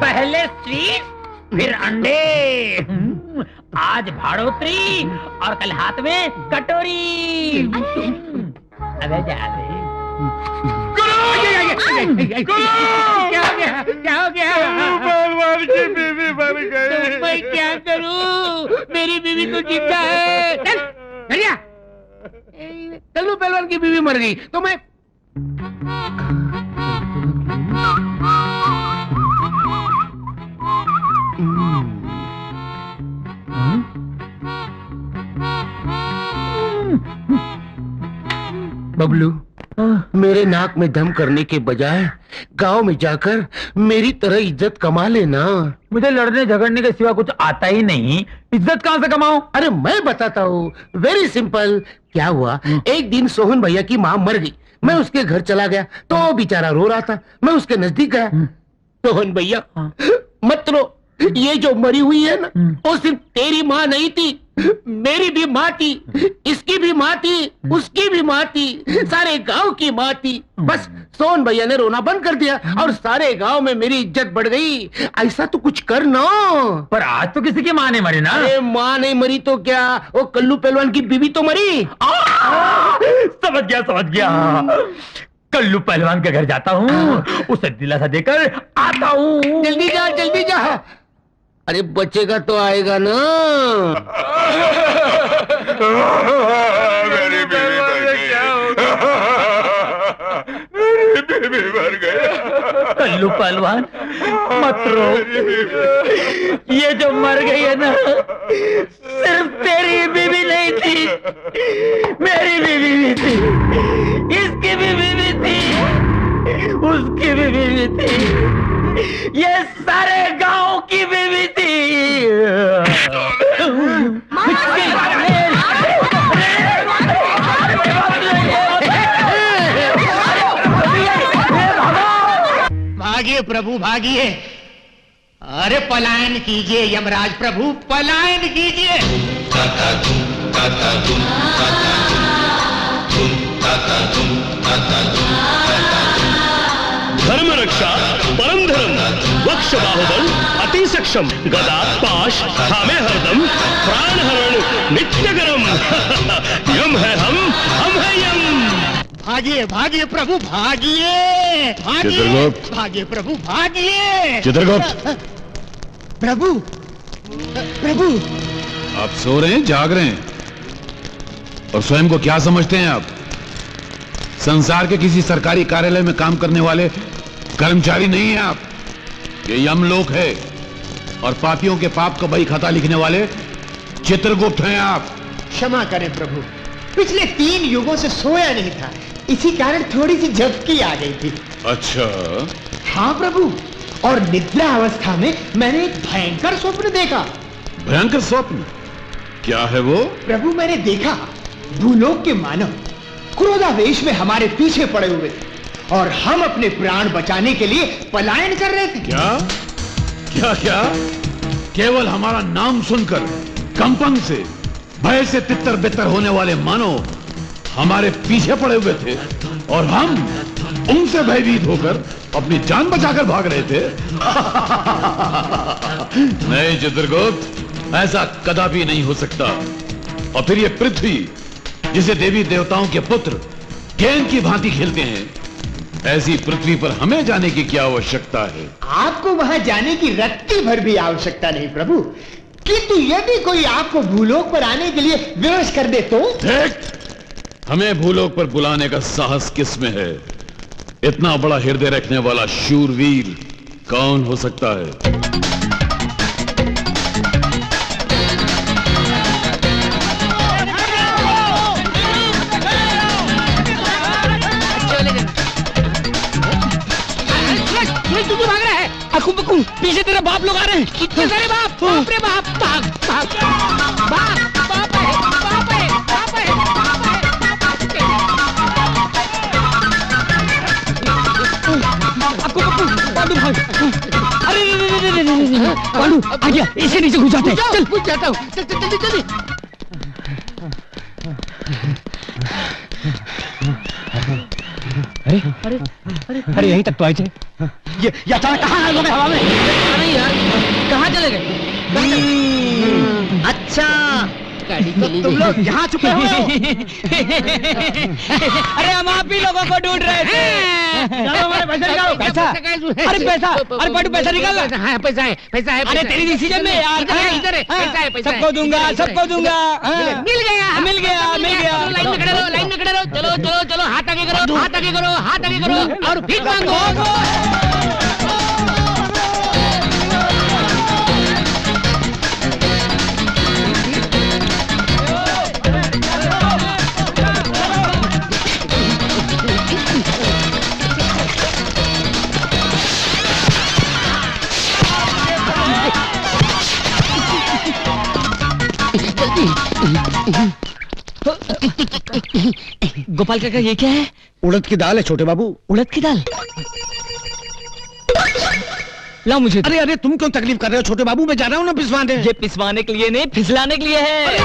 पहले स्वीट फिर अंडे, आज भाड़ोत्री और कल हाथ में कटोरी। अबे जा रही। क्या हो गया? क्या हो गया? पहलवान की बीवी मर गई। तो मैं क्या करूं? मेरी बीवी तो जिंदा है। चल कल्लू पहलवान की बीवी मर गई तो मैं बबलू, मेरे नाक में दम करने के बजाय गांव में जाकर मेरी तरह इज्जत कमा लेना। मुझे लड़ने झगड़ने के सिवा कुछ आता ही नहीं, इज्जत कहां से कमाऊं? अरे मैं बताता हूँ, वेरी सिंपल। क्या हुआ, एक दिन सोहन भैया की माँ मर गई। मैं उसके घर चला गया तो वो बेचारा रो रहा था। मैं उसके नजदीक गया। सोहन भैया मत रो, ये जो मरी हुई है ना, वो सिर्फ तेरी माँ नहीं थी, मेरी भी माँ थी, इसकी भी माँ थी, उसकी भी माँ थी, सारे गांव की माँ थी। बस सोहन भैया ने रोना बंद कर दिया और सारे गांव में मेरी इज्जत बढ़ गई। ऐसा तो कुछ कर ना। पर आज तो किसी की माँ नहीं मरी ना। अरे माँ नहीं मरी तो क्या, वो कल्लू पहलवान की बीवी तो मरी। समझ गया। कल्लू पहलवान के घर जाता हूँ, उसे दिलासा देकर आता हूँ। जल्दी जा। अरे बचेगा तो आएगा ना। मेरी बीवी मर गई। कल्लू पहलवान मत रो, ये जो मर गई है ना, सिर्फ तेरी बीवी नहीं थी, मेरी बीवी भी थी, इसकी भी बीवी थी, उसकी भी बीवी थी, ये सारे गांव की बीवी थी। भागिए प्रभु भागिए, अरे पलायन कीजिए यमराज प्रभु, पलायन कीजिए। धर्म रक्षा परम धर्म, वक्ष बाहुबल अति सक्षम, गदा पाश थामे हरदम, प्राण हरण नित्य गरम। यम है हम है यम। भागिए प्रभु भागिए, चित्रगुप्त। भागिए प्रभु भागिए। चित्रगुप्त, प्रभु आप सो रहे हैं, जाग रहे हैं, और स्वयं को क्या समझते हैं आप? संसार के किसी सरकारी कार्यालय में काम करने वाले कर्मचारी नहीं हैं आप। ये यमलोक है, और पापियों के पाप का बही खाता लिखने वाले चित्रगुप्त हैं आप। क्षमा करें प्रभु, पिछले 3 युगों से सोया नहीं था, इसी कारण थोड़ी सी झपकी आ गई थी। अच्छा। हाँ प्रभु, और निद्रा अवस्था में मैंने एक भयंकर स्वप्न देखा। भयंकर स्वप्न? क्या है वो? प्रभु मैंने देखा, भूलोक के मानव क्रोधावेश में हमारे पीछे पड़े हुए थे, और हम अपने प्राण बचाने के लिए पलायन कर रहे थे। क्या? केवल हमारा नाम सुनकर कंपन से, भय से तितर बितर होने वाले मानव हमारे पीछे पड़े हुए थे, और हम उनसे भयभीत होकर अपनी जान बचाकर भाग रहे थे। नहीं चित्रगुप्त, ऐसा कदापि नहीं हो सकता। और फिर ये पृथ्वी, जिसे देवी देवताओं के पुत्र गेंद की भांति खेलते हैं, ऐसी पृथ्वी पर हमें जाने की क्या आवश्यकता है? आपको वहां जाने की रत्ती भर भी आवश्यकता नहीं प्रभु, किंतु यदि कोई आपको भूलोक पर आने के लिए विवश कर दे तो? हमें भूलोक पर बुलाने का साहस किसमें है? इतना बड़ा हृदय रखने वाला शूरवीर कौन हो सकता है? भाग रहा है, अकुम पीछे तेरे बाप लोग आ रहे हैं। कितने सारे बाप रे बाप, भाग बाप है। पांडु आ गया, इसे नीचे घुस जाते हैं। चल घुस जाता हूँ, जल्दी। अरे अरे अरे यहीं तक तो आए थे। ये अचानक कहाँ आ गए हवा में? अरे यार कहाँ चले गए? अच्छा गाड़ी चली तुम लोग यहाँ छुपे हुए हो? अरे हम आप ही लोगों को ढूंढ रहे थे। चलो हमारे पैसा निकालो। पैसा? अरे पैसा, अरे पटू पैसा निकाल। हाँ, पैसा है, पैसा है। अरे तेरी डिसीजन में यार। इधर है, पैसा है, पैसा है। सबको दूंगा, सबको दूंगा। मिल गया, मिल गया, मिल गया। लाइन में खड़े रहो, लाइन में खड़े रहो। चलो चलो चलो, हाथ आगे करो, हाथ आगे करो, हाथ आगे करो और भीख मांगो। गोपाल काका ये क्या है? उड़द की दाल है छोटे बाबू। उड़द की दाल। ला मुझे। अरे अरे तुम क्यों तकलीफ कर रहे हो छोटे बाबू? मैं जा रहा हूँ ना पिसवाने। ये पिसवाने के लिए नहीं, फिसलाने के लिए है।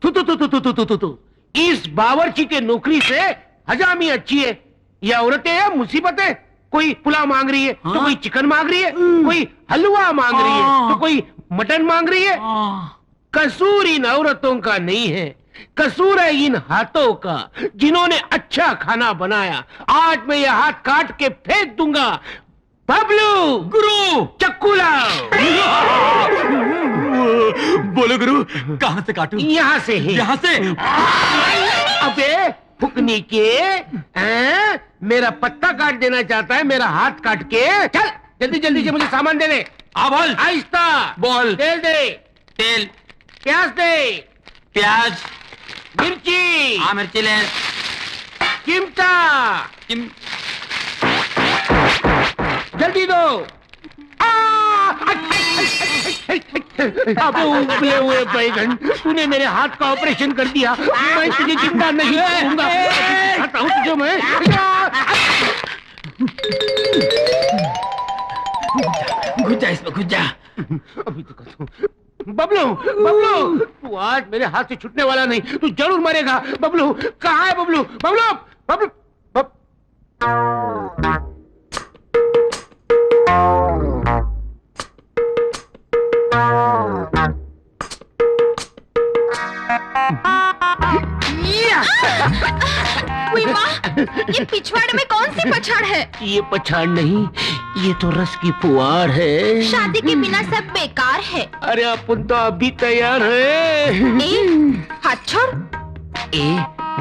तू इस बावर्ची के नौकरी से हजामी अच्छी है। ये औरतें हैं मुसीबतें। कोई पुलाव मांग रही है तो कोई चिकन मांग रही है, कोई हलवा मांग रही है तो कोई मटन मांग रही है। कसूर इन औरतों का नहीं है, कसूर है इन हाथों का जिन्होंने अच्छा खाना बनाया। आज मैं ये हाथ काट के फेंक दूंगा। बबलू गुरु चक्कू लाओ। बोलो गुरु, कहाँ से काटूं? यहाँ से है। यहाँ से? अबे फुकनी के मेरा पत्ता काट देना चाहता है, मेरा हाथ काट के। चल जल्दी जल्दी से मुझे सामान दे दे। बोल। आहिस्ता बोल। तेल दे, तेल, प्याज दे, प्याज, मिर्ची, मिर्ची ले, चिमटा, जल्दी दो। अब उबले हुए बैगन, तूने मेरे हाथ का ऑपरेशन कर दिया। मैं तुझे चिंता नहीं करूंगा। खाता हूं तुझे मैं। घुस जा इसमें, घुस जा। अभी तो कहता हूं। बबलू बबलू, तू आज मेरे हाथ से छूटने वाला नहीं, तू जरूर मरेगा। बबलू कहाँ है? बबलू बबलू बबलू ये पिछवाड़े में कौन सी पछाड़ है? ये पछाड़ नहीं, ये तो रस की फुहार है। शादी के बिना सब बेकार है। अरे अपन तो अभी तैयार है। हाथ छोड़।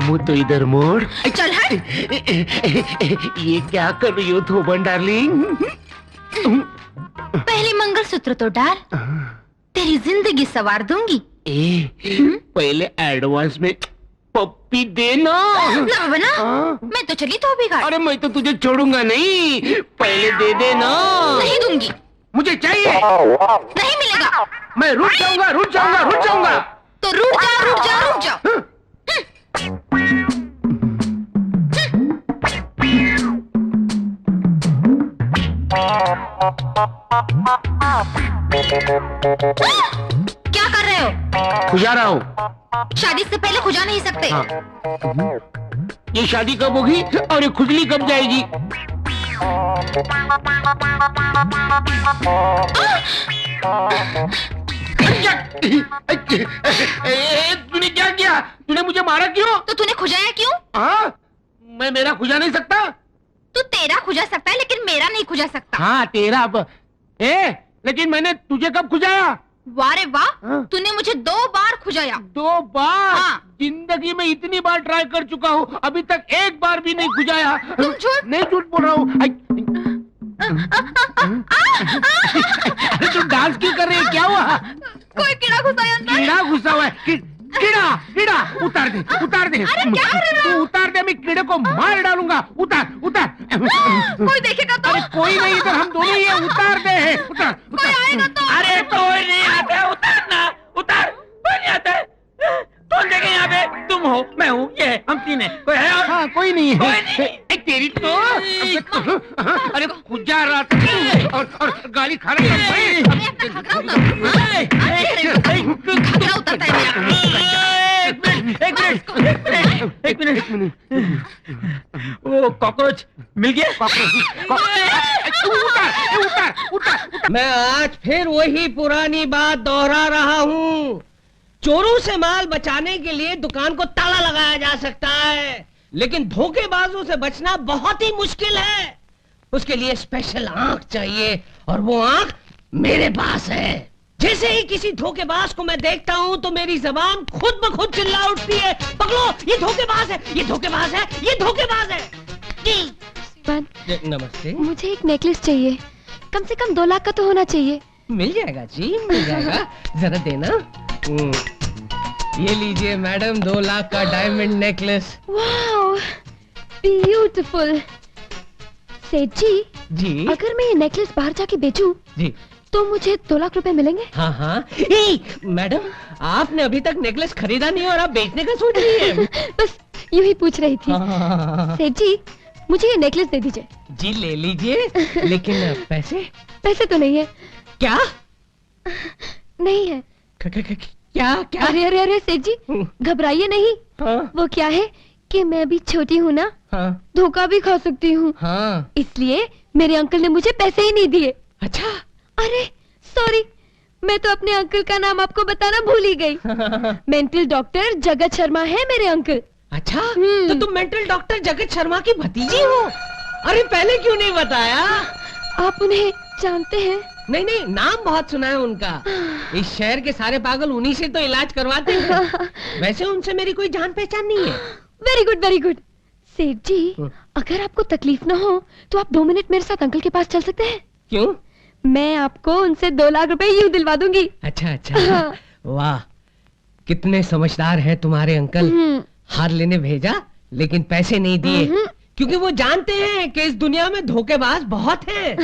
मुँह तो इधर मोड़। चल हट। ये क्या कर रही हो धोबन डार्लिंग? पहले मंगलसूत्र तो डाल, तेरी जिंदगी संवार दूंगी। पहले एडवांस में पप्पी देना। ना बना, मैं तो चली तो बिगाड़। अरे मैं तो तुझे छोड़ूंगा नहीं, पहले दे देना। नहीं दूंगी। मुझे चाहिए। नहीं मिलेगा। मैं रुक जाऊंगा, रुक जाऊंगा, रुक जाऊंगा। तो रुक जाओ, रुक जाओ, रुक जाओ। क्या कर रहे हो? खुजा रहा हूँ। शादी से पहले खुजा नहीं सकते। हाँ। ये शादी कब होगी और ये खुजली कब जाएगी? तूने क्या किया? तूने मुझे मारा क्यों? तो तूने खुजाया क्यों? हाँ, मैं मेरा खुजा नहीं सकता। तू तेरा खुजा सकता है लेकिन मेरा नहीं खुजा सकता। हाँ तेरा लेकिन मैंने तुझे कब खुजाया? वाह रे वाह, हाँ? तूने मुझे 2 बार खुजाया। 2 बार? हाँ। जिंदगी में इतनी बार ट्राई कर चुका हूँ, अभी तक एक बार भी नहीं खुजाया। तुम झूठ। नहीं झूठ बोल रहा हूँ। अरे तू डांस क्यों कर रही है? क्या हुआ? कोई कीड़ा घुसा है अंदर। कीड़ा घुसा हुआ है। कीड़ा कीड़ा उतार दे, उतार दे। अरे क्या कर रहे हो? तू उतार दे, मैं कीड़े को मार डालूंगा। उतार उतार। कोई देखेगा तो? अरे कोई नहीं, इधर हम दोनों ही है। उतार दे। उतार कोई आएगा तो? अरे कोई नहीं आता, उतारना, उतार। कोई नहीं आता। कौन देखे यहाँ पे? तुम हो, मैं हूँ, ये हम तीन है। कोई है और? हाँ कोई नहीं है। कोई नहीं। तेरी तो अरे खुजा रहा था। और गाली खा रहा है। घाघरा उतरता है मेरा। एक मिनट। वो कॉकरोच मिल गया? मैं आज फिर वही पुरानी बात दोहरा रहा हूँ। चोरों से माल बचाने के लिए दुकान को ताला लगाया जा सकता है, लेकिन धोखेबाजों से बचना बहुत ही मुश्किल है। उसके लिए स्पेशल आंख चाहिए, और वो आंख मेरे पास है। जैसे ही किसी धोखेबाज को मैं देखता हूँ तो मेरी जबान खुद ब खुद चिल्ला उठती है, पकड़ो, ये धोखेबाज है, ये धोखेबाज है, ये धोखेबाज है। नमस्ते। मुझे एक नेकलेस चाहिए, कम से कम 2 लाख का तो होना चाहिए। मिल जाएगा जी, मिल जाएगा। जरा देना। ये लीजिए मैडम, 2 लाख का डायमंड नेकलेस। Wow, beautiful. सेठ जी, अगर मैं ये नेकलेस बाहर जाके बेचूं, जी, तो मुझे 2 लाख रुपए मिलेंगे? हाँ हाँ। मैडम, आपने अभी तक नेकलेस खरीदा नहीं और आप बेचने का सोच रही है? बस यूं ही पूछ रही थी। हाँ। सेठ जी, मुझे ये नेकलेस दे दीजिए। जी ले लीजिए, लेकिन पैसे? पैसे तो नहीं है। क्या नहीं है? क्या क्या? अरे सेठ जी, घबराइए नहीं। हाँ वो क्या है कि मैं अभी छोटी हूँ ना, हाँ धोखा भी खा सकती हूँ। हाँ। इसलिए मेरे अंकल ने मुझे पैसे ही नहीं दिए। अच्छा। अरे सॉरी, मैं तो अपने अंकल का नाम आपको बताना भूल ही गई। मेंटल डॉक्टर जगत शर्मा है मेरे अंकल। अच्छा, तो तुम मेंटल डॉक्टर जगत शर्मा की भतीजी हो? अरे पहले क्यों नहीं बताया? आप उन्हें जानते हैं? नहीं नहीं, नाम बहुत सुना है उनका। इस शहर के सारे पागल उन्हीं से तो इलाज करवाते हैं। वैसे उनसे मेरी कोई जान पहचान नहीं है। Very good very good. सेठ जी, अगर आपको तकलीफ ना हो तो आप 2 मिनट मेरे साथ अंकल के पास चल सकते हैं? क्यों? मैं आपको उनसे 2 लाख रुपए यूं दिलवा दूंगी। अच्छा अच्छा। वाह, कितने समझदार हैं तुम्हारे अंकल। हार लेने भेजा लेकिन पैसे नहीं दिए, क्योंकि वो जानते हैं कि इस दुनिया में धोखेबाज बहुत हैं।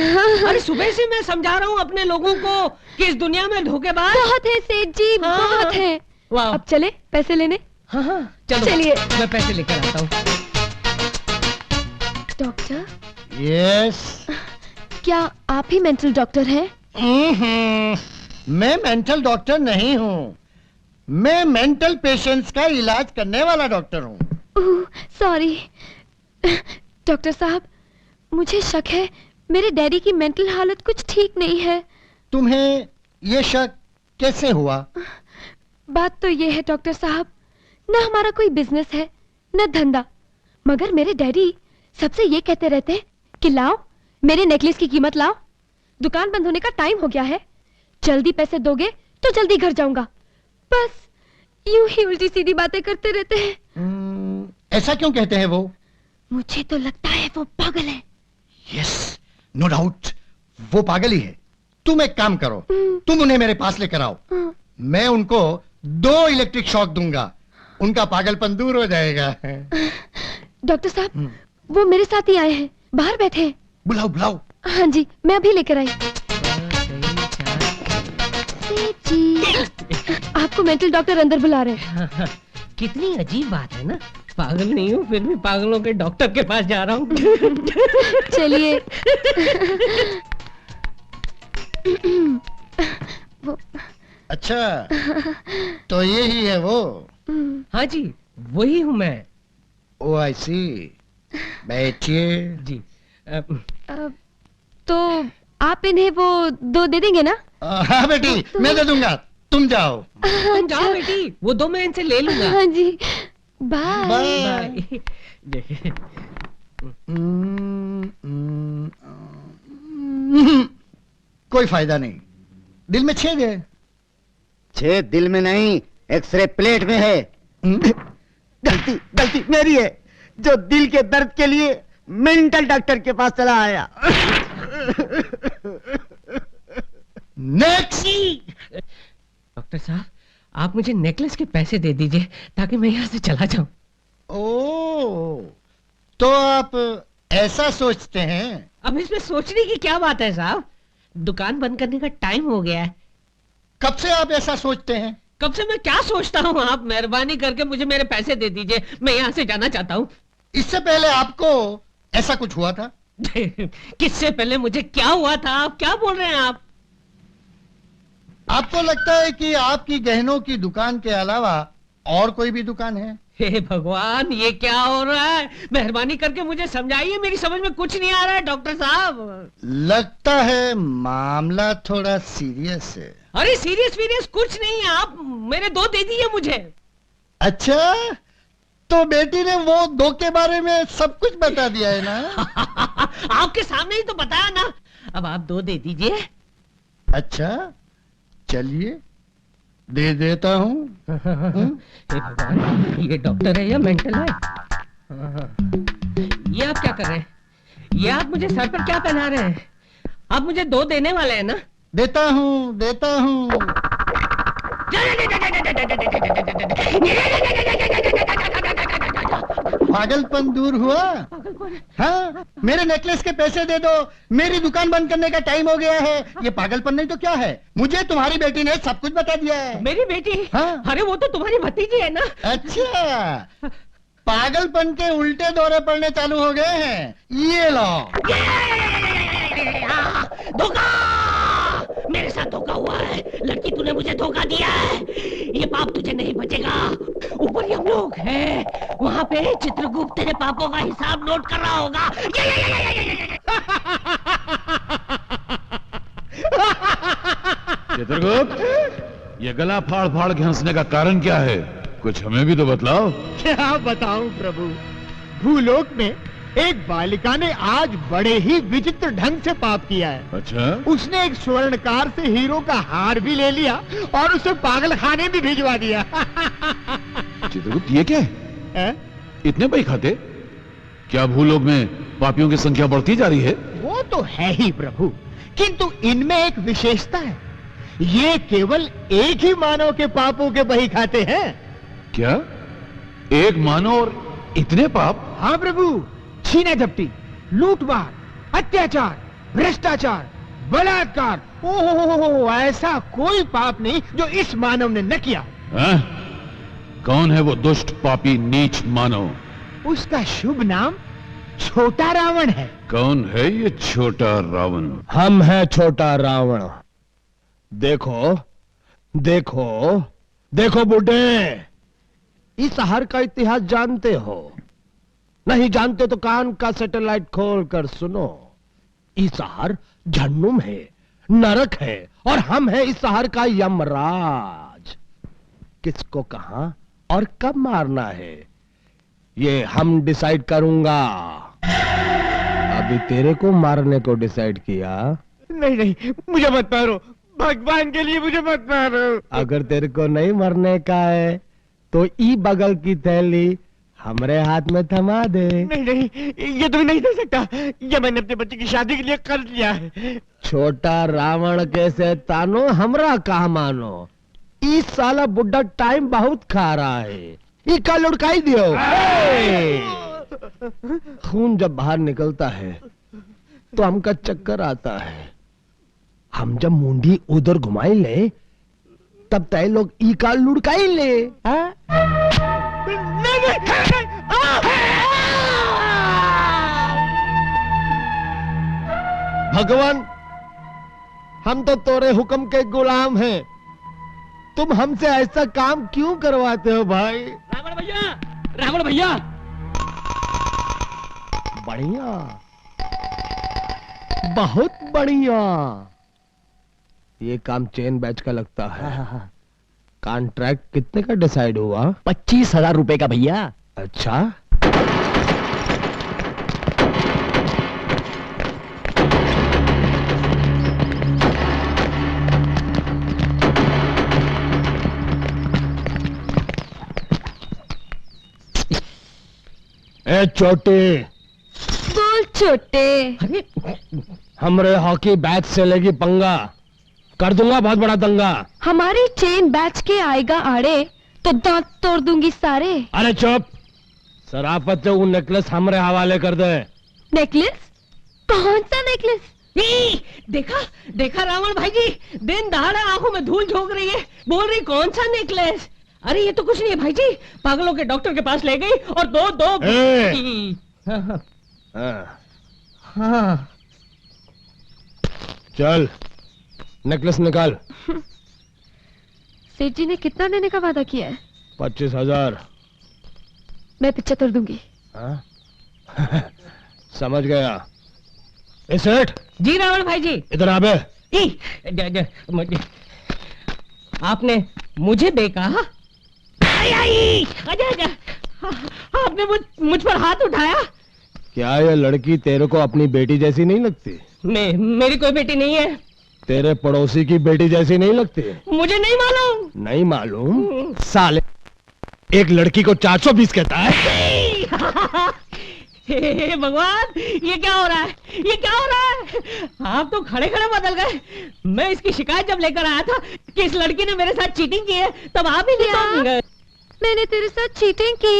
अरे सुबह से मैं समझा रहा हूँ अपने लोगों को कि इस दुनिया में धोखेबाज बहुत है सेठ जी, बहुत है। वाह। अब चले पैसे लेने? हाँ हाँ चलो, चलिए। मैं पैसे लेकर आता हूँ। डॉक्टर? यस। क्या आप ही मेंटल डॉक्टर हैं? मैं मेंटल डॉक्टर नहीं हूँ, मैं मेंटल पेशेंट्स का इलाज करने वाला डॉक्टर हूँ। सॉरी डॉक्टर साहब, मुझे शक है मेरे डैडी की मेंटल हालत कुछ ठीक नहीं है। तुम्हें ये शक कैसे हुआ? बात तो ये है डॉक्टर साहब, न हमारा कोई बिजनेस है न धंधा, मगर मेरे डैडी सबसे ये कहते रहते हैं कि लाओ मेरे नेकलेस की कीमत लाओ, दुकान बंद होने का टाइम हो गया है, जल्दी पैसे दोगे तो जल्दी घर जाऊंगा। बस यूं ही उल्टी सीधी बातें करते रहते हैं। ऐसा क्यों कहते हैं वो? मुझे तो लगता है वो पागल है। यस, नो डाउट, वो पागल ही है। तुम एक काम करो, तुम उन्हें मेरे पास लेकर आओ, मैं उनको 2 इलेक्ट्रिक शॉक दूंगा, उनका पागलपन दूर हो जाएगा। डॉक्टर साहब, वो मेरे साथ ही आए हैं, बाहर बैठे हैं। बुलाओ बुलाओ। हाँ जी, मैं अभी लेकर आई। जी, आपको मेंटल डॉक्टर अंदर बुला रहे हैं। कितनी अजीब बात है ना, पागल नहीं हूँ फिर भी पागलों के डॉक्टर के पास जा रहा हूँ। चलिए। अच्छा, तो यही है वो? हाँ जी, वही हूँ मैं। ओ आई सी। बैठिए। जी। तो आप इन्हें वो 2 दे देंगे ना? हाँ बेटी, मैं दे दूंगा, तुम जाओ। तुम जाओ बेटी, वो 2 मैं इनसे ले लूंगा। हाँ जी, बाय। बाय। कोई फायदा नहीं, दिल में छेद है। छेद दिल में नहीं, एक्सरे प्लेट में है। गलती मेरी है, जो दिल के दर्द के लिए मेंटल डॉक्टर के पास चला आया। नेक्स्ट। डॉक्टर साहब, आप मुझे नेकलेस के पैसे दे दीजिए ताकि मैं यहाँ से चला जाऊं। ओ, तो आप ऐसा सोचते हैं? अब इसमें सोचने की क्या बात है साहब, दुकान बंद करने का टाइम हो गया है। कब से आप ऐसा सोचते हैं? कब से मैं क्या सोचता हूँ, आप मेहरबानी करके मुझे मेरे पैसे दे दीजिए, मैं यहाँ से जाना चाहता हूँ। इससे पहले आपको ऐसा कुछ हुआ था? किससे पहले मुझे क्या हुआ था? आप क्या बोल रहे हैं आप? आपको लगता है कि आपकी गहनों की दुकान के अलावा और कोई भी दुकान है? हे भगवान, ये क्या हो रहा है? मेहरबानी करके मुझे समझाइए, मेरी समझ में कुछ नहीं आ रहा है डॉक्टर साहब। लगता है मामला थोड़ा सीरियस है। अरे सीरियस कुछ नहीं है, आप मेरे 2 दे दिए मुझे। अच्छा, तो बेटी ने वो 2 के बारे में सब कुछ बता दिया है ना? आपके सामने ही तो बताया ना। अब आप 2 दे दीजिए। अच्छा, चलिए दे देता हूँ। हे भगवान, ये डॉक्टर है या मेंटल है? ये आप क्या कर रहे हैं? ये आप मुझे सर पर क्या पहना रहे हैं? आप मुझे 2 देने वाले हैं ना? देता हूँ, देता हूँ। पागलपन दूर हुआ? हाँ, मेरे नेकलेस के पैसे दे दो, मेरी दुकान बंद करने का टाइम हो गया है। ये पागलपन नहीं तो क्या है? मुझे तुम्हारी बेटी ने सब कुछ बता दिया है। मेरी बेटी? हाँ। अरे वो तो तुम्हारी भतीजी है ना? अच्छा, पागलपन के उल्टे दौरे पड़ने चालू हो गए हैं। ये लो। धोखा! मेरे साथ धोखा हुआ है। लड़की, तूने मुझे धोखा दिया है। ये पाप तुझे नहीं बचेगा। ऊपर ही हम लोग हैं, वहाँ पे चित्रगुप्त तेरे पापों का हिसाब नोट कर रहा होगा। चित्रगुप्त, ये गला फाड़ फाड़ के हंसने का कारण क्या है? कुछ हमें भी तो बतलाओ। क्या बताऊं प्रभु, भूलोक में एक बालिका ने आज बड़े ही विचित्र ढंग से पाप किया है। अच्छा, उसने एक स्वर्णकार से हीरो का हार भी ले लिया और उसे पागल खाने भी भिजवा दिया। चित्रगुप्त, ये क्या है? है? इतने पैसे खाते? क्या भूलोक में पापियों की संख्या बढ़ती जा रही है? वो तो है ही प्रभु, किंतु इनमें एक विशेषता है। ये केवल एक ही मानव के पापों के बही खाते हैं। क्या? एक मानव और इतने पाप? हाँ प्रभु, छीना झपटी, लूटमार, अत्याचार, भ्रष्टाचार, बलात्कार, ओहो, ऐसा कोई पाप नहीं जो इस मानव ने न किया। कौन है वो दुष्ट पापी नीच मानव? उसका शुभ नाम छोटा रावण है। कौन है ये छोटा रावण? हम है छोटा रावण। देखो देखो देखो बुड्ढे, इस हार का इतिहास जानते हो? नहीं जानते तो कान का सैटेलाइट खोल कर सुनो। इस हार जहन्नुम है, नरक है, और हम है इस हार का यमराज। किसको कहां और कब मारना है ये हम डिसाइड करूंगा। अभी तेरे को मारने को डिसाइड किया। नहीं, मुझे मत मारो, भगवान के लिए मुझे मत मारो। अगर तेरे को नहीं मरने का है तो ई बगल की थैली हमरे हाथ में थमा दे। नहीं, ये तुम्हें नहीं दे सकता। ये मैंने अपने बच्चे की शादी के लिए कर लिया है। छोटा रावण कैसे तानो हमरा कहा मानो। इस साला बुड्ढा टाइम बहुत खा रहा है। इका लुढ़काई दियो। खून जब बाहर निकलता है तो हमका चक्कर आता है। हम जब मुंडी उधर घुमाई ले तब तय लोग इका लुढ़काई ले। भगवान, हम तो तोरे हुक्म के गुलाम हैं। तुम हमसे ऐसा काम क्यों करवाते हो भाई? रावण भैया, रावण भैया। बढ़िया, बहुत बढ़िया। ये काम चेन बैच का लगता है। कॉन्ट्रैक्ट कितने का डिसाइड हुआ? 25,000 रुपए का भैया। अच्छा, ए छोटे, बोल छोटे। अरे हमरे हॉकी बैच से लेगी पंगा, कर दूंगा बहुत बड़ा दंगा। हमारे चेन बैच के आएगा आड़े तो दांत तोड़ दूंगी सारे। अरे चुप, सराफत से वो नेकलेस हमरे हवाले कर दे। नेकलेस? कौन सा नेकलेस? देखा देखा रावण भाई जी, दिन दहाड़ा आंखों में धूल झोंक रही है, बोल रही कौन सा नेकलेस। अरे ये तो कुछ नहीं है भाई जी, पागलों के डॉक्टर के पास ले गई और दो हाँ, हाँ। चल नेकलेस निकाल। सेठ जी ने कितना देने का वादा किया है? 25,000। मैं 75 दूंगी। हाँ? समझ गया। ए सेठ, जी रावण भाई जी। इधर आ बे। आपने मुझे देखा? आई आई, आजा आजा। आपने मुझ पर हाथ उठाया। क्या ये लड़की तेरे को अपनी बेटी जैसी नहीं लगती? मेरी कोई बेटी नहीं है। तेरे पड़ोसी की बेटी जैसी नहीं लगती? मुझे नहीं मालूम। नहीं मालूम? साले, एक लड़की को 420 कहता है। हे भगवान, ये क्या हो रहा है? ये क्या हो रहा है? आप तो खड़े खड़े बदल गए। मैं इसकी शिकायत जब लेकर आया था कि इस लड़की ने मेरे साथ चीटिंग की है, तब आप ही नहीं गए। मैंने तेरे साथ चीटिंग की?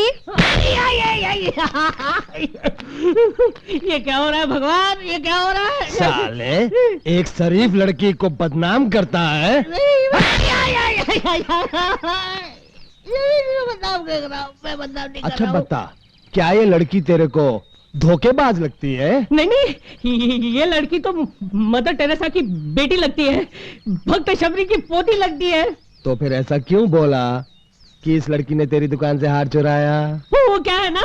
ये क्या हो रहा है भगवान? ये क्या हो रहा है? साले, एक शरीफ लड़की को बदनाम करता है। अच्छा बता, क्या ये लड़की तेरे को धोखेबाज लगती है? नहीं नहीं, ये लड़की तो मदर टेरेसा की बेटी लगती है, भक्त शबरी की पोती लगती है। तो फिर ऐसा क्यों बोला कि इस लड़की ने तेरी दुकान से हार चुराया? वो क्या है ना,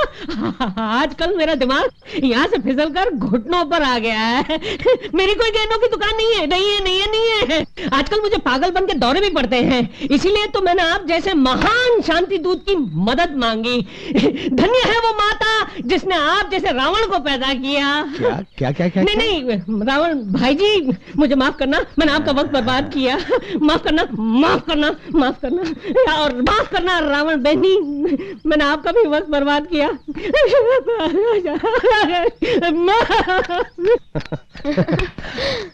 आजकल मेरा दिमाग यहाँ से फिसल कर घुटनों पर आ गया है। मेरी कोई गहनों की दुकान नहीं है, नहीं है, नहीं है, नहीं है। आजकल मुझे पागलपन के दौरे भी पड़ते हैं, इसीलिए तो मैंने आप जैसे महान शांति दूत की मदद मांगी। धन्य है वो माता जिसने आप जैसे रावण को पैदा किया। क्या क्या क्या क्या? नहीं नहीं रावण भाई जी, मुझे माफ करना, मैंने आपका वक्त बर्बाद किया। माफ करना, माफ करना, माफ करना, और माफ करना रावण बहनी, मैंने आपका भी वक्त बर्बाद किया।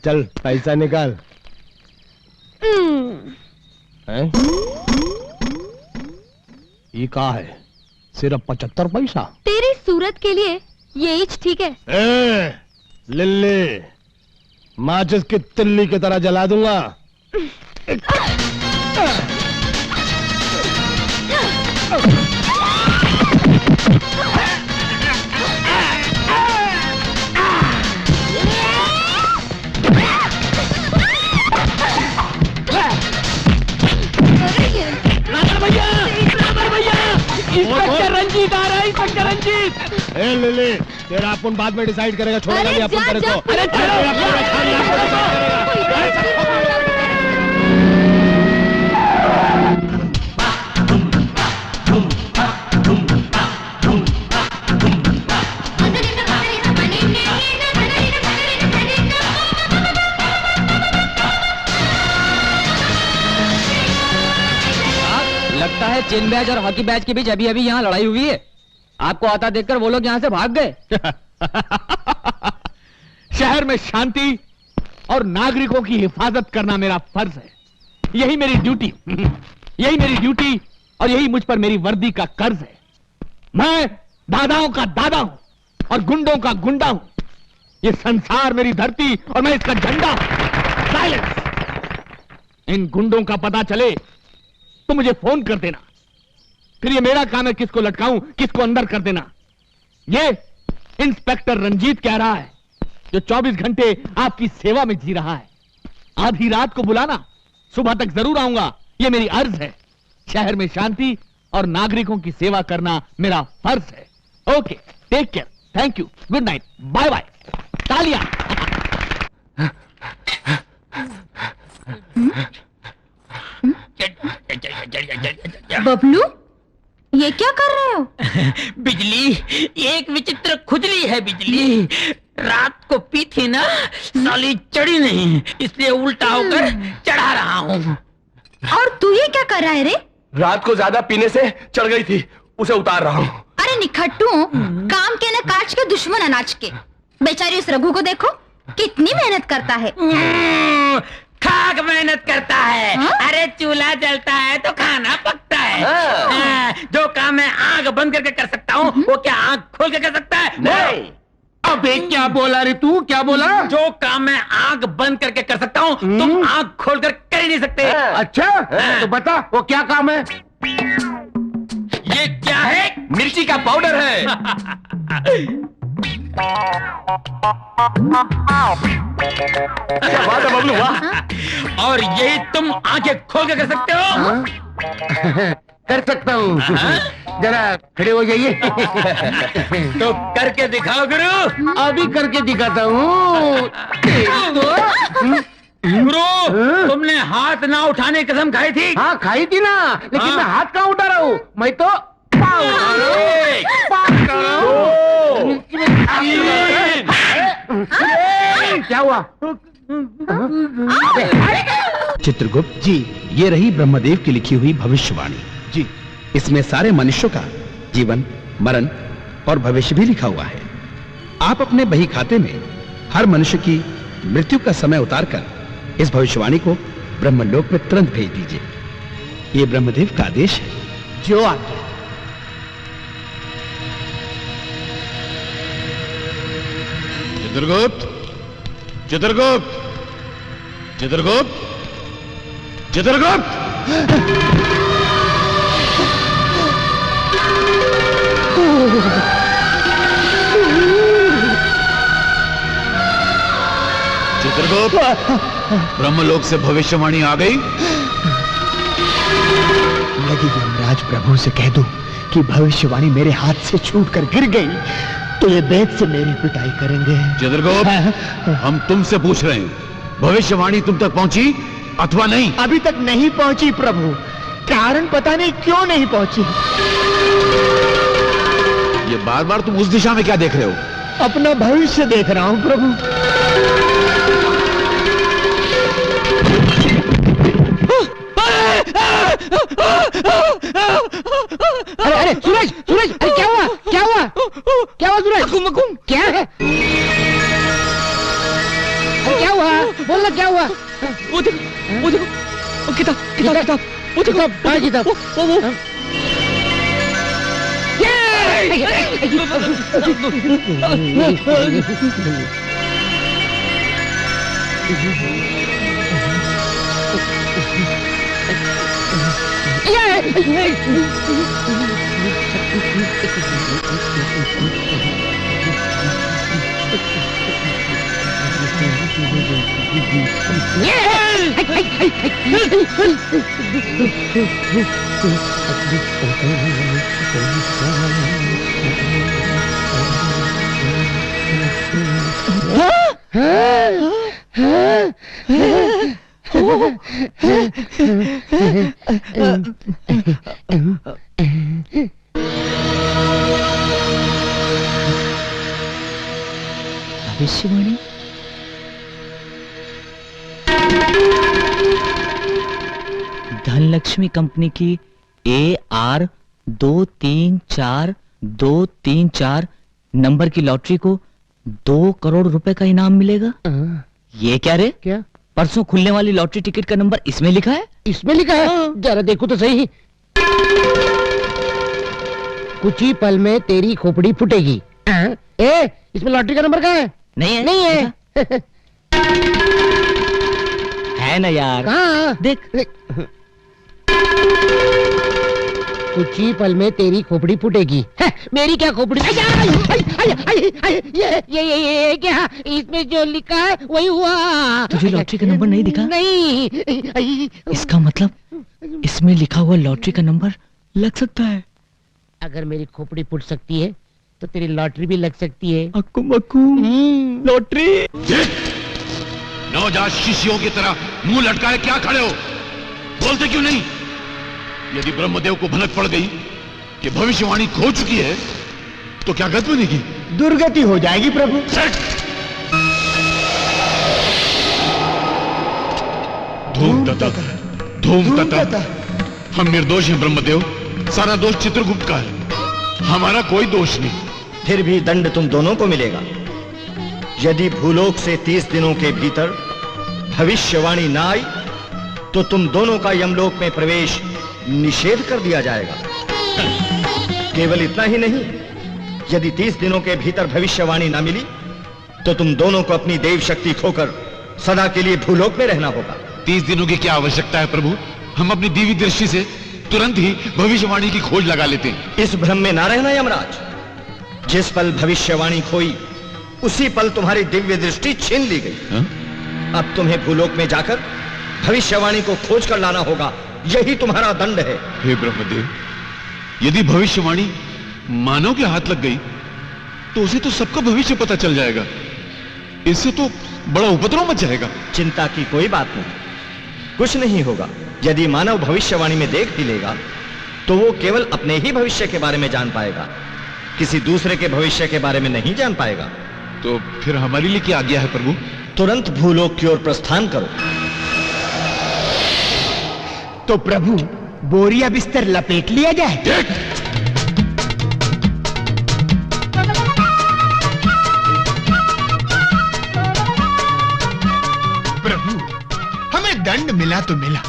चल पैसा निकाल। हैं? ये कहा है? सिर्फ 75 पैसा? तेरी सूरत के लिए ये ईच ठीक है। ए, लिल्ली, माचिस की तिल्ली की तरह जला दूंगा। इंस्पेक्टर रंजीत आ रहा है, इंस्पेक्टर रंजीत। ए लिली, तेरा अपन बाद में डिसाइड करेगा, छोड़ेगा नहीं अपन तेरे को। अरे लगता है चेन बैच और हॉकी बैच के बीच अभी अभी यहाँ लड़ाई हुई है। आपको आता देखकर वो लोग यहाँ से भाग गए। शहर में शांति और नागरिकों की हिफाजत करना मेरा फर्ज है। यही मेरी ड्यूटी, यही मेरी ड्यूटी और यही मुझ पर मेरी वर्दी का कर्ज है। मैं दादाओं का दादा हूं और गुंडों का गुंडा हूं। ये संसार मेरी धरती और मैं इसका झंडा हूं। साइलेंस। इन गुंडों का पता चले तो मुझे फोन कर देना, फिर ये मेरा काम है किसको लटकाऊं, किसको अंदर कर देना। ये इंस्पेक्टर रंजीत कह रहा है, जो 24 घंटे आपकी सेवा में जी रहा है। आधी रात को बुलाना, सुबह तक जरूर आऊंगा, ये मेरी अर्ज है। शहर में शांति और नागरिकों की सेवा करना मेरा फर्ज है। Okay, take care, thank you, good night, bye bye, तालियां। बबलू, ये क्या कर रहे हो? बिजली, एक विचित्र खुजली है बिजली। रात को पी थी ना, साली चढ़ी नहीं, इसलिए उल्टा होकर चढ़ा रहा हूँ। और तू ये क्या कर रहा है रे? रात को ज्यादा पीने से चढ़ गई थी, उसे उतार रहा हूँ। अरे निखट्टू, काम के न काज के, दुश्मन अनाज के। बेचारी उस रघु को देखो, कितनी मेहनत करता है। खाक मेहनत करता है। हाँ? अरे चूल्हा जलता है तो खाना पकता है। हाँ, जो काम मैं आंख बंद करके कर सकता हूँ, वो क्या आंख खोल के कर सकता है? नहीं। अबे क्या बोला रे तू, क्या बोला? जो काम मैं आंख बंद करके कर सकता हूँ, तुम आंख खोलकर कर ही नहीं सकते। अच्छा, तो बता वो क्या काम है? ये क्या है? मिर्ची का पाउडर है। क्या बात है बबलू, वाह। और यही तुम आंखें खोल के कर सकते हो? हाँ? कर सकता हूँ। जरा खड़े हो जाइए। तो करके दिखाओ गुरु। अभी करके दिखाता हूँ। गुरु, तुमने हाथ ना उठाने की कसम खाई थी। हाँ खाई थी ना, लेकिन हाँ। मैं हाथ कहाँ उठा रहा हूँ, मैं तो पाँव उठा रहा हूँ। पाँव उठा रहा हूँ। क्या हुआ? चित्रगुप्त जी, ये रही ब्रह्मदेव की लिखी हुई भविष्यवाणी जी। इसमें सारे मनुष्यों का जीवन, मरण और भविष्य भी लिखा हुआ है। आप अपने बही खाते में हर मनुष्य की मृत्यु का समय उतारकर इस भविष्यवाणी को ब्रह्मलोक में तुरंत भेज दीजिए। ये ब्रह्मदेव का आदेश है। जो आज्ञा। चित्रगुप्त, चित्रगुप्त, चित्रगुप्त, चित्रगुप्त। चित्रगुप्त, ब्रह्मलोक से भविष्यवाणी आ गई। यदि यमराज प्रभु से कह दूं कि भविष्यवाणी मेरे हाथ से छूटकर गिर गई तो ये बेद से मेरी पिटाई करेंगे। चित्रगुप्त, हम तुमसे पूछ रहे हैं, भविष्यवाणी तुम तक पहुंची अथवा नहीं? अभी तक नहीं पहुंची प्रभु। कारण पता नहीं क्यों नहीं पहुंची। ये बार बार तुम उस दिशा में क्या देख रहे हो? अपना भविष्य देख रहा हूं प्रभु। अरे अरे सूरज, सूरज, अरे क्या हुआ? क्या हुआ? क्या हुआ सूरज? क्या है? अरे क्या हुआ? बोलना क्या हुआ? वो देखो, वो देखो, वो किताब, किताब, किताब, वो देखो, किताब, किताब। वो भविष्यवाणी। धनलक्ष्मी कंपनी की AR234234 नंबर की लॉटरी को 2 करोड़ रुपए का इनाम मिलेगा। ये क्या रे? क्या? परसों खुलने वाली लॉटरी टिकट का नंबर इसमें लिखा है। इसमें लिखा है? जरा देखो तो सही। कुछ ही पल में तेरी खोपड़ी फूटेगी। ए, इसमें लॉटरी का नंबर कहाँ है? नहीं है? नहीं है। है ना यार? कहाँ? देख। कुछ ही पल में तेरी खोपड़ी फूटेगी। मेरी क्या खोपड़ी? ये क्या? इसमें जो लिखा है वही हुआ। तुझे लॉटरी का नंबर नहीं दिखा? नहीं। इसका मतलब इसमें लिखा हुआ लॉटरी का नंबर लग सकता है। अगर मेरी खोपड़ी फूट सकती है तो तेरी लॉटरी भी लग सकती है। अक्कू मक्कू लॉटरी। नवजात शिष्यों की तरह मुंह लटकाए क्या खड़े हो? बोलते क्यों नहीं? यदि ब्रह्मदेव को भनक पड़ गई कि भविष्यवाणी खो चुकी है तो क्या गति बनेगी? दुर्गति हो जाएगी प्रभु। धूम ततः, धूम ततः। हम निर्दोष हैं ब्रह्मदेव, सारा दोष चित्रगुप्त का है, हमारा कोई दोष नहीं। फिर भी दंड तुम दोनों को मिलेगा। यदि भूलोक से 30 दिनों के भीतर भविष्यवाणी ना आई तो तुम दोनों का यमलोक में प्रवेश निषेध कर दिया जाएगा। केवल इतना ही नहीं, यदि 30 दिनों के भीतर भविष्यवाणी ना मिली तो तुम दोनों को अपनी देव शक्ति खोकर सदा के लिए भूलोक में रहना होगा। 30 दिनों की क्या आवश्यकता है प्रभु? हम अपनी दिव्य दृष्टि से तुरंत ही भविष्यवाणी की खोज लगा लेते हैं। इस भ्रम में ना रहना यमराज। जिस पल भविष्यवाणी खोई उसी पल तुम्हारी दिव्य दृष्टि छीन ली गई। हाँ? अब तुम्हें भूलोक में जाकर भविष्यवाणी को खोज कर लाना होगा, यही तुम्हारा दंड है। हे ब्रह्मदेव, यदि भविष्यवाणी मानव के हाथ लग गई तो उसे तो सबका भविष्य पता चल जाएगा। इससे तो बड़ा उपद्रव मच जाएगा। चिंता की कोई बात नहीं, कुछ नहीं होगा। यदि मानव भविष्यवाणी में देख भी लेगा तो वो केवल अपने ही भविष्य के बारे में जान पाएगा, किसी दूसरे के भविष्य के बारे में नहीं जान पाएगा। तो फिर हमारे लिए क्या आज्ञा है प्रभु? तुरंत भूलोक की ओर प्रस्थान करो। तो प्रभु, बोरिया बिस्तर लपेट लिया जाए। प्रभु, हमें दंड मिला तो मिला,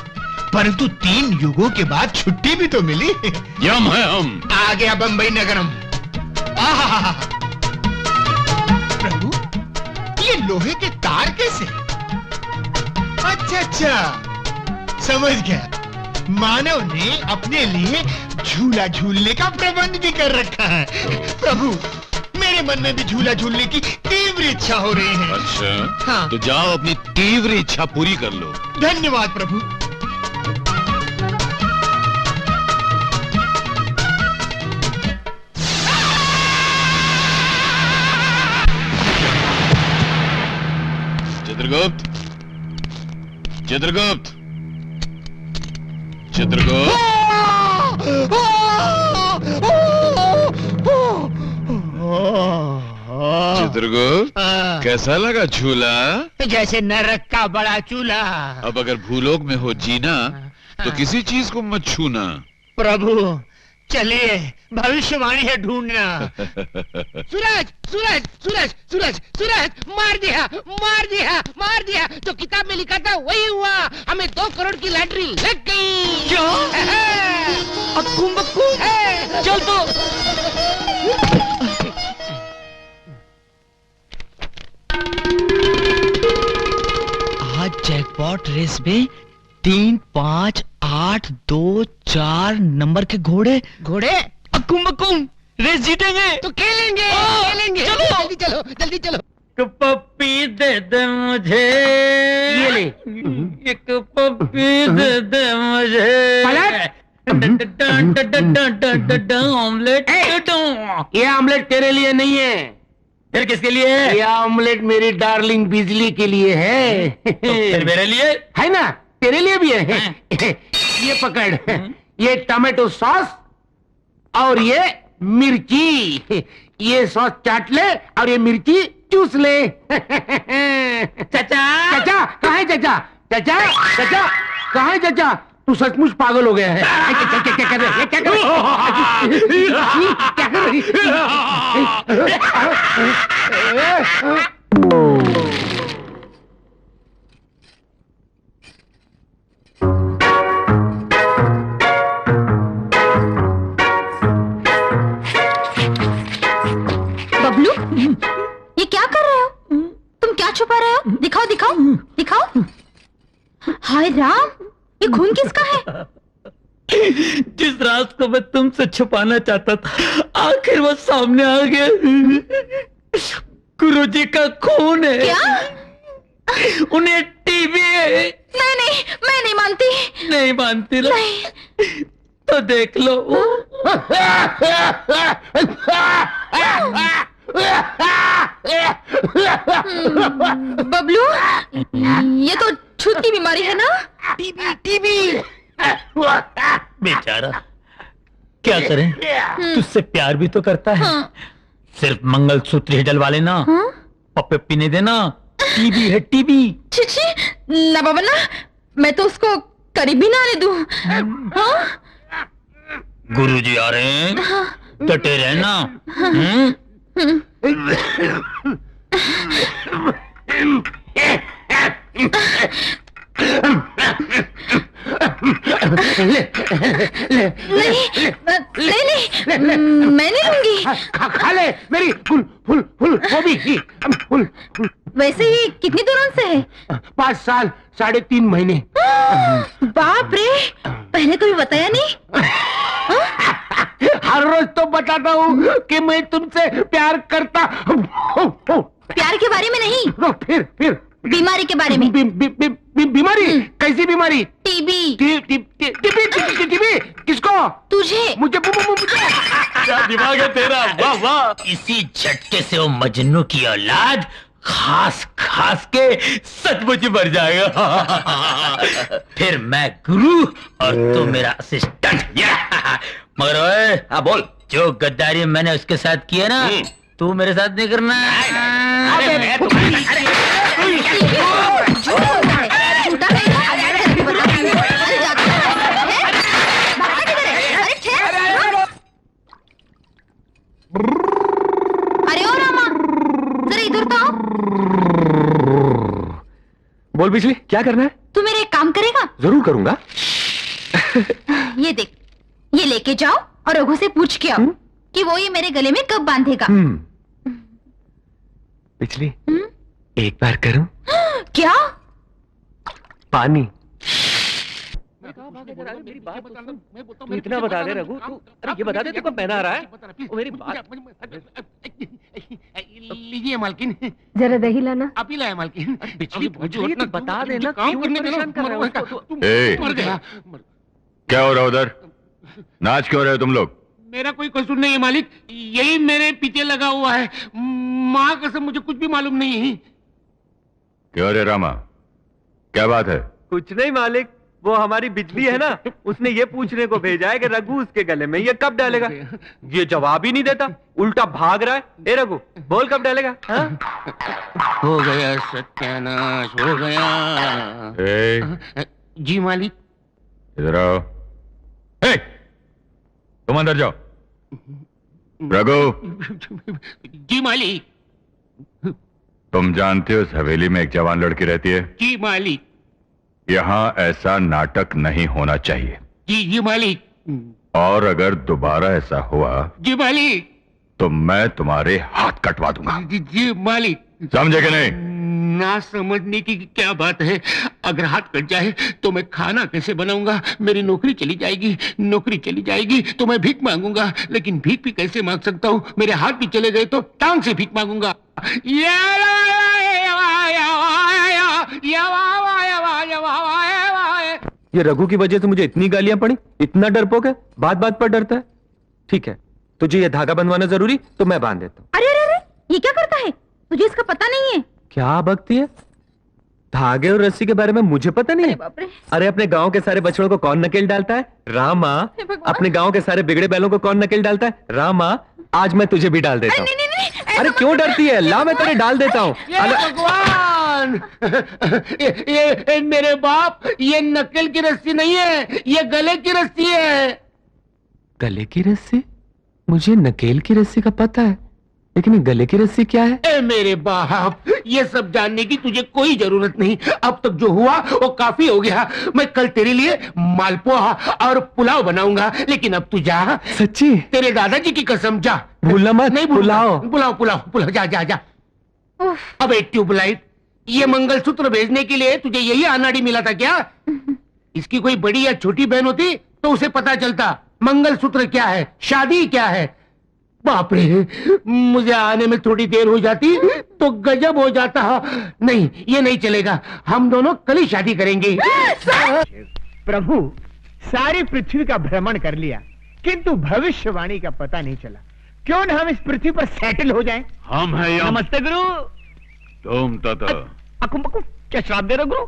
परंतु 3 युगों के बाद छुट्टी भी तो मिली। यम है हम। आ गया बंबई नगरम। आहा, प्रभु, ये लोहे के तार कैसे? अच्छा, समझ गया। मानव ने अपने लिए झूला झूलने का प्रबंध भी कर रखा है। प्रभु, मेरे मन में भी झूला झूलने की तीव्र इच्छा हो रही है। अच्छा, हाँ। तो जाओ अपनी तीव्र इच्छा पूरी कर लो। धन्यवाद प्रभु। चित्रगुप्त, चित्रगुप्त, चित्रगुप्त। चित्रगुप्त, कैसा लगा झूला? जैसे नरक का बड़ा चूल्हा। अब अगर भूलोक में हो जीना तो किसी चीज को मत छूना। प्रभु, चलिए, भविष्यवाणी है ढूंढना। सूरज, सूरज, सूरज, सूरज, सूरज, मार दिया, मार दिया, मार दिया। जो किताब में लिखा था वही हुआ। हमें 2 करोड़ की लॉटरी लग गई। क्या? अक्कुम बक्कुम, चल तो। आज जैकपॉट रेस में 3, 5, 8, 2, 4 नंबर के घोड़े अक्कुम बक्कुम रेस जीतेंगे। तो खेलेंगे, खेलेंगे। चलो। जल्दी चलो, जल्दी चलो। एक पप्पी दे दे मुझे, ये ले। एक पप्पी दे दे मुझे। ऑमलेट। ये ऑमलेट तेरे लिए नहीं है, फिर किसके लिए है? ये ऑमलेट मेरी डार्लिंग बिजली के लिए है। तो फिर मेरे लिए है ना, तेरे लिए भी है। ये पकड़, ये टमाटो सॉस और ये मिर्ची। ये सॉस चाट ले और ये मिर्ची चूस ले। चाचा, चाचा कहाँ है? चाचा, चाचा, चाचा कहाँ है? चाचा, तू सचमुच पागल हो गया है। क्या कर रहे? क्या कर रहे? क्या कर रही? बबलू, ये क्या कर रहे हो? तुम क्या छुपा रहे हो? दिखाओ, दिखाओ, दिखाओ। हाय राम, ये खून किसका है? जिस राज को मैं तुमसे छुपाना चाहता था, आखिर वो सामने आ गया। गुरुजी का खून है। क्या? उन्हें टीबी है। मैं नहीं मानती। नहीं मानती ना? नहीं। तो देख लो। बबलू, ये तो छूत की बीमारी है ना? टीबी। बेचारा, क्या करें? तुझसे प्यार भी तो करता है। हाँ। सिर्फ मंगलसूत्र ही डलवा लेना। हाँ? पप्पे पीने देना। टीबी है, टीबी। छी, ना बाबा ना, मैं तो उसको करीब भी ना आने दूं। हाँ? गुरुजी आ रहे हैं, डटे रहना। नहीं, मैं नहीं लूंगी। खा ले मेरी फुल फुल फुल वो भी फुल। वैसे ही कितनी दूर से है? 5 साल 3.5 महीने। बाप रे, पहले कभी बताया नहीं। हर रोज तो बताता हूँ कि मैं तुमसे प्यार करता हूँ। प्यार के बारे में नहीं, तो फिर बीमारी के बारे में। बीमारी? कैसी बीमारी? टीबी। टीबी किसको? तुझे। मुझे क्या दिमाग है तेरा, वाह वाह। इसी झटके से वो मजनू की औलाद खास खास के सचमुच मर जाएगा। फिर मैं गुरु और तू मेरा असिस्टेंट। मगर ओए, हाँ बोल, जो गद्दारी मैंने उसके साथ की है ना, तू मेरे साथ नहीं करना। अरे ओ रामा, जरा इधर तो आओ। बोल बिजली, क्या करना है? तू मेरे एक काम करेगा? जरूर करूंगा। ये देख, ये लेके जाओ और रघु से पूछ के आओ कि वो ये मेरे गले में कब बांधेगा। बिजली, एक बार करूं? क्या? पानी। तू इतना बता दे रघु, तू अरे ये बता दे तू कब पहना रहा है? वो मेरी बात। लीजिए मालकिन, जरा दही लाना। आप ही लाए मालकिन। बिजली तू बता देना, काम करने परेशान कर रहा है उसको। मर गया। क्या हो रहा उधर? नाच क्यों रहे हो तुम लोग? मेरा कोई कसूर नहीं है मालिक, यही मेरे पीछे लगा हुआ है। माँ कसम मुझे कुछ भी मालूम नहीं है। क्यों रे रामा, क्या बात है? कुछ नहीं मालिक, वो हमारी बिजली है ना, उसने ये पूछने को भेजा है कि रघु उसके गले में ये कब डालेगा। ये जवाब ही नहीं देता, उल्टा भाग रहा है। ए रघु, बोल कब डालेगा? हाँ? हो गया सत्यानाश, हो गया। जी मालिक। इधर आओ। ए, तुम अंदर जाओ। रघु। जी मालिक। तुम जानते हो इस हवेली में एक जवान लड़की रहती है? जी मालिक। यहाँ ऐसा नाटक नहीं होना चाहिए। जी मालिक। और अगर दोबारा ऐसा हुआ जी मालिक, तो मैं तुम्हारे हाथ कटवा दूंगा। जी मालिक। समझे कि नहीं? ना समझने की क्या बात है। अगर हाथ कट जाए तो मैं खाना कैसे बनाऊंगा? मेरी नौकरी चली जाएगी। नौकरी चली जाएगी तो मैं भीख मांगूंगा, लेकिन भीख भी कैसे मांग सकता हूँ? मेरे हाथ भी चले गए तो टांग से भीख मांगूंगा। ये रघु की वजह से मुझे इतनी गालियां पड़ी, इतना डरपोक है, बात बात पर डरता है। ठीक है, तुझे ये धागा बंधवाना जरूरी तो मैं बांध देता हूँ। अरे अरे अरे, ये क्या करता है? तुझे इसका पता नहीं है? क्या बकती है? धागे और रस्सी के बारे में मुझे पता नहीं है? अरे अपने गांव के सारे बछड़ों को कौन नकेल डालता है? रामा। अपने गांव के सारे बिगड़े बैलों को कौन नकेल डालता है? रामा। आज मैं तुझे भी डाल देता हूँ। अरे क्यों डरती है? ला, मैं तेरे डाल देता हूँ। भगवान, ये मेरे बाप, ये नकेल की रस्सी नहीं है, ये गले की रस्सी है। गले की रस्सी? मुझे नकेल की रस्सी का पता है, लेकिन ये गले की रस्सी क्या है? ए मेरे बाप, ये सब जानने की तुझे कोई जरूरत नहीं। अब तक जो हुआ वो काफी हो गया। मैं कल तेरे लिए मालपुआ और पुलाव बनाऊंगा, लेकिन अब तू जा। सच्ची? तेरे दादाजी की कसम, जा। भूलना मत। नहीं पुलाव पुलाव पुलाव पुलाव, जा जा जा। अब एक ट्यूबलाइट, ये मंगलसूत्र भेजने के लिए तुझे यही अनाड़ी मिला था क्या? इसकी कोई बड़ी या छोटी बहन होती तो उसे पता चलता मंगलसूत्र क्या है, शादी क्या है। बाप रे, मुझे आने में थोड़ी देर हो जाती तो गजब हो जाता। नहीं, ये नहीं चलेगा। हम दोनों कल ही शादी करेंगे। प्रभु, सारी पृथ्वी का भ्रमण कर लिया, किंतु भविष्यवाणी का पता नहीं चला। क्यों न हम इस पृथ्वी पर सेटल हो जाएं? हम हैं यम। नमस्ते गुरु। धूम तथा। अकुम बकुम, क्या श्राप दे रहे हो गुरु?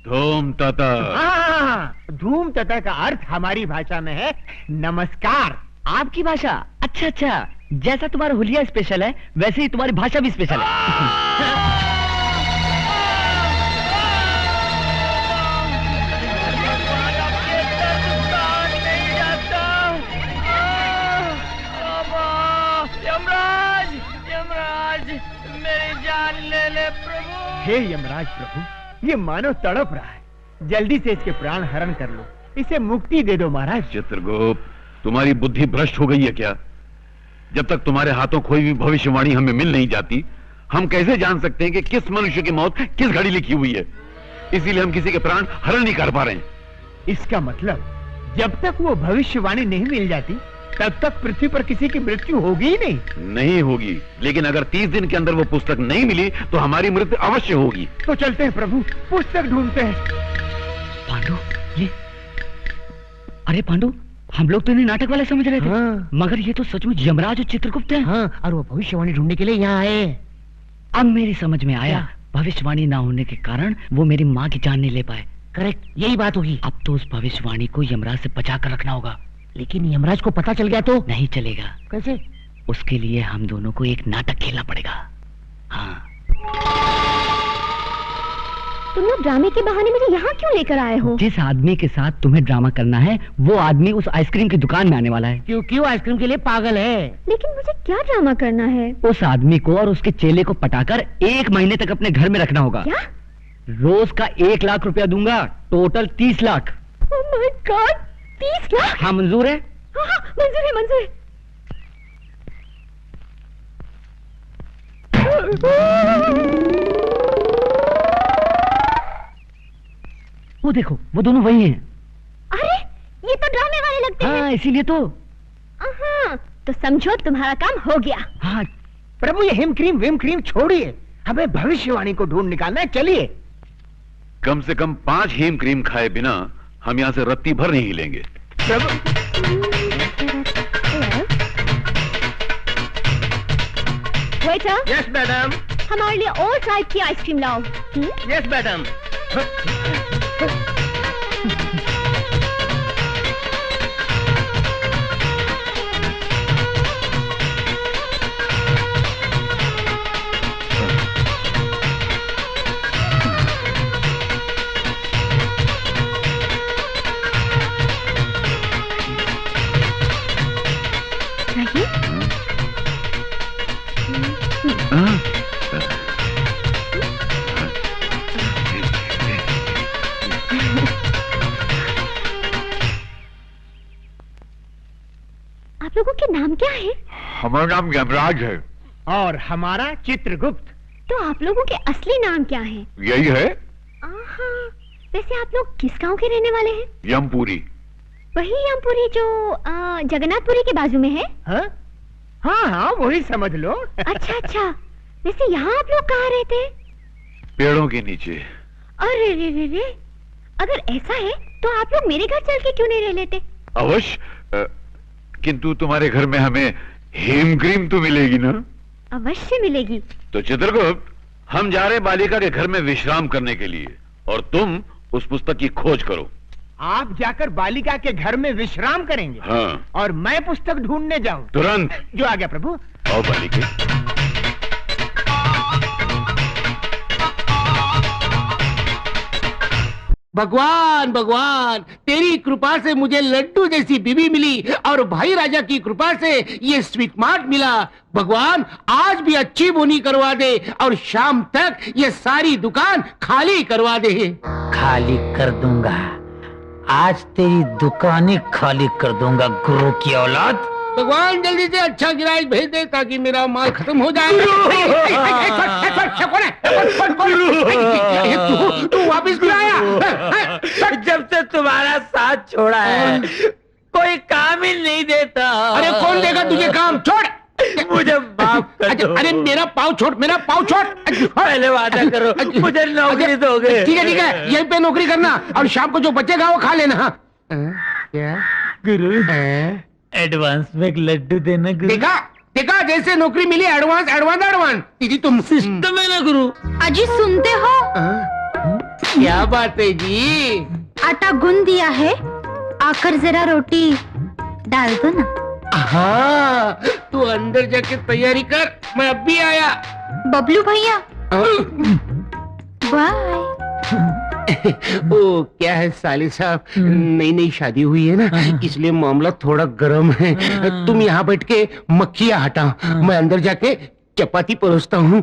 धूम तथा। हाँ, धूम तथा का अर्थ हमारी भाषा में है नमस्कार। आपकी भाषा? अच्छा अच्छा, जैसा तुम्हारा हुलिया स्पेशल है वैसे ही तुम्हारी भाषा भी स्पेशल है। यमराज, यमराज, मेरी जान ले ले प्रभु। हे यमराज प्रभु, ये मानव तड़प रहा है, जल्दी से इसके प्राण हरण कर लो, इसे मुक्ति दे दो महाराज। चित्रगुप्त, तुम्हारी बुद्धि भ्रष्ट हो गई है क्या? जब तक तुम्हारे हाथों कोई भी भविष्यवाणी हमें मिल नहीं जाती, हम कैसे जान सकते हैं कि किस मनुष्य की मौत किस घड़ी लिखी हुई है? इसीलिए हम किसी के प्राण हरण नहीं कर पा रहे हैं। इसका मतलब जब तक वो भविष्यवाणी नहीं मिल जाती तब तक पृथ्वी पर किसी की मृत्यु होगी ही नहीं। नहीं होगी, लेकिन अगर 30 दिन के अंदर वो पुस्तक नहीं मिली तो हमारी मृत्यु अवश्य होगी। तो चलते हैं प्रभु, पुस्तक ढूंढते हैं। पांडु, ये अरे पांडु, हम लोग तो इन्हें नाटक वाले समझ रहे थे। हाँ। मगर ये तो सचमुच यमराज और चित्रगुप्त हैं। हाँ, और वो भविष्यवाणी ढूंढने के लिए यहाँ आए। अब मेरी समझ में आया, भविष्यवाणी ना होने के कारण वो मेरी माँ की जान नहीं ले पाए। करेक्ट, यही बात होगी। अब तो उस भविष्यवाणी को यमराज से बचा कर रखना होगा। लेकिन यमराज को पता चल गया तो नहीं चलेगा। कैसे? उसके लिए हम दोनों को एक नाटक खेलना पड़ेगा। हाँ। तुम लोग ड्रामे के बहाने मुझे यहाँ क्यों लेकर आए हो? जिस आदमी के साथ तुम्हें ड्रामा करना है वो आदमी उस आइसक्रीम की दुकान में आने वाला है। क्योंकि वो आइसक्रीम के लिए पागल है। लेकिन मुझे क्या ड्रामा करना है? उस आदमी को और उसके चेले को पटाकर 1 महीने तक अपने घर में रखना होगा। क्या? रोज का 1 लाख रुपया दूंगा, total 30 lakh. Oh my God, 30 lakh? हाँ मंजूर है? हाँ हाँ, मंजूर है, मंजूर है। वो देखो, वो दोनों वही हैं। अरे, ये तो ड्रामे वाले लगते हैं। हाँ, इसीलिए तो। हाँ, तो समझो तुम्हारा काम हो गया। हाँ, प्रभु ये हिम क्रीम विम क्रीम छोड़िए, हमें भविष्यवाणी को ढूंढ निकालना है। चलिए। कम से कम 5 हेम क्रीम खाए बिना हम यहाँ से रत्ती भर नहीं हिलेंगे। Waiter, yes madam. हमारे लिए और टाइप की आइसक्रीम लाओ। Yes madam. आप लोगों के नाम क्या है? हमारा नाम यमराज है। और हमारा चित्रगुप्त। तो आप लोगों के असली नाम क्या है? यही है, आहा, वैसे आप लोग किस गांव के रहने वाले हैं? यमपुरी। वही यमपुरी जो जगन्नाथपुरी के बाजू में है? हाँ हाँ हाँ, वही समझ लो। अच्छा अच्छा, वैसे यहाँ आप लोग कहाँ रहते हैं? पेड़ों के नीचे। अरे रे रे रे, अगर ऐसा है तो आप लोग मेरे घर चल के क्यों नहीं रह लेते? अवश्य, किंतु तुम्हारे घर में हमें हेम क्रीम तो मिलेगी ना? अवश्य मिलेगी। तो चित्रगुप्त, हम जा रहे बालिका के घर में विश्राम करने के लिए और तुम उस पुस्तक की खोज करो। आप जाकर बालिका के घर में विश्राम करेंगे? हाँ। और मैं पुस्तक ढूंढने जाऊं? तुरंत। जो आ गया प्रभु। आओ बालिके। भगवान भगवान, तेरी कृपा से मुझे लड्डू जैसी बीवी मिली और भाई राजा की कृपा से ये स्वीट मार्ट मिला। भगवान, आज भी अच्छी बोनी करवा दे और शाम तक ये सारी दुकान खाली करवा दे। खाली कर दूंगा, आज तेरी दुकानें खाली कर दूंगा गुरु की औलाद। भगवान जल्दी से अच्छा गिराज भेज दे ताकि मेरा माल खत्म हो जाए। तू वापिस क्यों आया? जब से तुम्हारा साथ छोड़ा है कोई काम ही नहीं देता। अरे कौन देगा तुझे काम? छोड़ मुझे माफ कर दो। अरे मेरा पाँव छोड़, मेरा पाँव छोड़। पहले वादा करो मुझे नौकरी दोगे। ठीक है, यहीं पे नौकरी करना और शाम को जो बचेगा वो खा लेना। क्या गुरु, एडवांस में एक लड्डू देना गुरु। देखा देखा, जैसे नौकरी मिली एडवांस एडवांस एडवांस। दीदी तुम सिस्टम है ना गुरु। अजी सुनते हो? क्या बात है जी? आटा गूंद दिया है, आकर जरा रोटी डाल दो ना। हाँ, तू अंदर जाके तैयारी कर, मैं अब भी आया। बबलू भैया बाय। ओ क्या है साले साहब, नई नई शादी हुई है ना, इसलिए मामला थोड़ा गर्म है। तुम यहाँ बैठ के मक्खियाँ हटाओ, मैं अंदर जाके चपाती परोसता हूँ।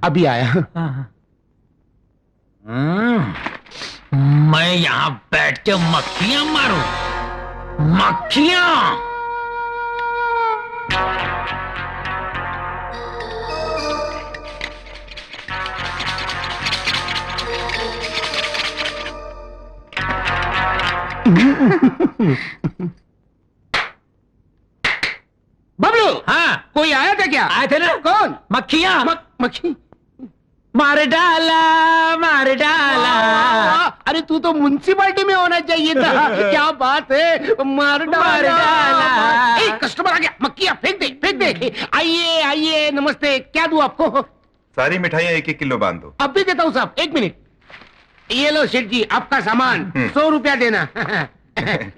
अभी आया। मैं यहाँ बैठ के मक्खियाँ मारूं? मक्खियाँ? बबलू, हाँ कोई आया था क्या? आए थे ना। कौन? मक्खियां। मक्खी? मार डाला, मार डाला। अरे तू तो म्युनिसिपालिटी में होना चाहिए था। क्या बात है, मार डाला। ए, कस्टमर आ गया, मक्खियां फेंक दे, फेंक दे। आइए आइए, नमस्ते, क्या दूं आपको? सारी मिठाइयाँ 1-1 किलो बांध दो। अब भी देता हूँ साहब, 1 मिनट। ये लो सेठ जी, आपका सामान 100 रुपया देना।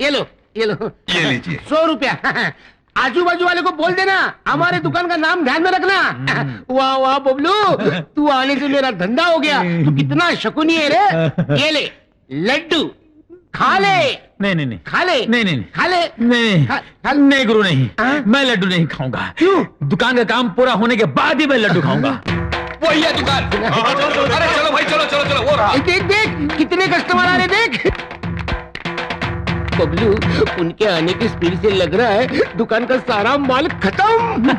ये लो, ये लो, ये लीजिए। 100 रुपया। आजू बाजू वाले को बोल देना, हमारे दुकान का नाम ध्यान में रखना। वाह वाह बबलू, तू आने से मेरा धंधा हो गया। तू कितना शकुनी है रे। ये ले लड्डू, खा ले। नहीं नहीं नहीं, खा ले। नहीं नहीं खा ले। नहीं नहीं गुरु नहीं, मैं लड्डू नहीं खाऊंगा। क्यों? दुकान का काम पूरा होने के बाद ही मैं लड्डू खाऊंगा। वही है दुकान। अरे चलो भाई, चलो चलो चलो, वो रहा। देख देख कितने कस्टमर आ रहे, देख। बबलू, उनके आने की स्पीड से लग रहा है दुकान का सारा माल खत्म।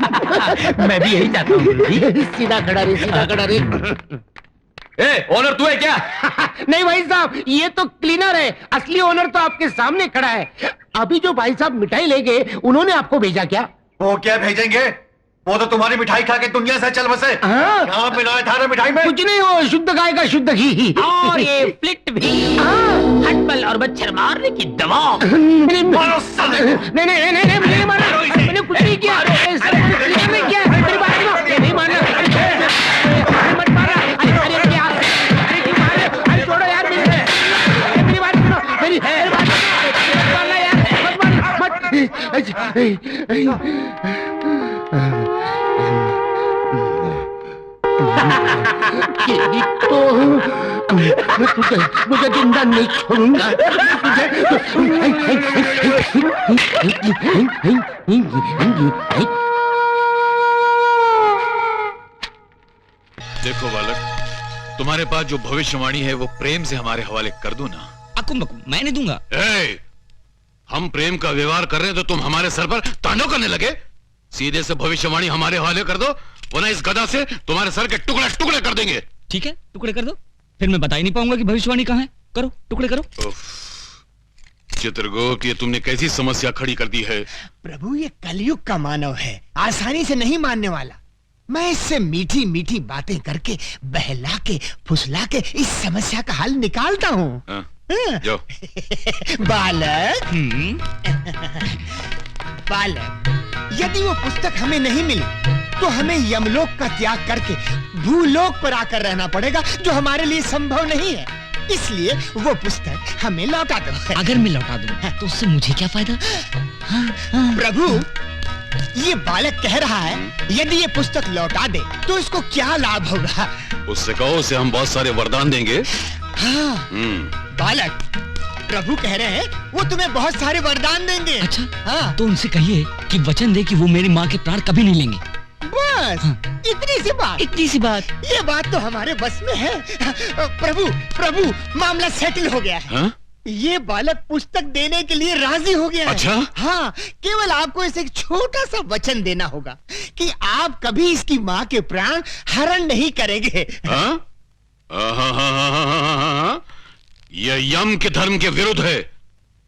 मैं भी यही चाहता हूँ गुरु जी। सीधा खड़ा रे, सीधा खड़ा रे। ए, ओनर तू है क्या? नहीं भाई साहब, ये तो क्लीनर है, असली ओनर तो आपके सामने खड़ा है। अभी जो भाई साहब मिठाई ले गए, उन्होंने आपको भेजा क्या? वो क्या भेजेंगे? वो तो तुम्हारी मिठाई खा के दुनिया से चल बसे। हाँ। यहाँ मिलाया था ना मिठाई में? कुछ नहीं, हो शुद्ध गाय का शुद्ध घी। और ये फ्लिट भी, हटबल और मच्छर मारने की दवा। नहीं नहीं नहीं, मुझे नहीं मारना, मैंने कुछ नहीं किया। नहीं किया, मेरी बात सुनो, नहीं मारना। मत मारना, अरे क्या, अरे क्यों मार रहे हो? अरे छोड़ो यार, मेरी बात सुनो, मेरी बात सुनो, मत मारना यार, मत मारना, तो मैं तुझे जिंदा नहीं छोड़ूंगा। देखो बालक, तुम्हारे पास जो भविष्यवाणी है वो प्रेम से हमारे हवाले कर दो ना। अकुम बकुम मैं नहीं दूंगा। ए, हम प्रेम का व्यवहार कर रहे हैं तो तुम हमारे सर पर तांडव करने लगे। सीधे से भविष्यवाणी हमारे हवाले कर दो, वरना इस गदा से तुम्हारे सर के टुकड़े टुकड़े कर देंगे। ठीक है, टुकड़े कर दो, फिर मैं बता ही नहीं पाऊंगा कि भविष्यवाणी कहाँ है। करो, टुकड़े करो। चित्रगुप्त, ये तुमने कैसी समस्या खड़ी कर दी है। प्रभु, ये कलयुग का मानव है, आसानी से नहीं मानने वाला। मैं इससे मीठी मीठी बातें करके, बहला के, फुसला के इस समस्या का हल निकालता हूँ। जाओ। बालक, बालक, यदि वो पुस्तक हमें नहीं मिली तो हमें यमलोक का त्याग करके भूलोक पर आकर रहना पड़ेगा, जो हमारे लिए संभव नहीं है। इसलिए वो पुस्तक हमें लौटा दो। अगर मैं लौटा दूं तो उससे मुझे क्या फायदा? प्रभु, ये बालक कह रहा है यदि ये पुस्तक लौटा दे तो इसको क्या लाभ होगा? उससे कहो, उसे हम बहुत सारे वरदान देंगे। हाँ, बालक, प्रभु कह रहे हैं वो तुम्हें बहुत सारे वरदान देंगे। अच्छा, हाँ। तो उनसे कहिए कि वचन दे कि वो मेरी माँ के प्राण कभी नहीं लेंगे। बस इतनी सी बात। इतनी सी बात? ये बात तो हमारे बस में है। प्रभु, प्रभु, मामला सेटल हो गया है। हाँ? ये बालक पुस्तक देने के लिए राजी हो गया है। अच्छा? हाँ, केवल आपको इसे एक छोटा सा वचन देना होगा कि आप कभी इसकी माँ के प्राण हरण नहीं करेंगे। हाँ? यह यम के धर्म के विरुद्ध है।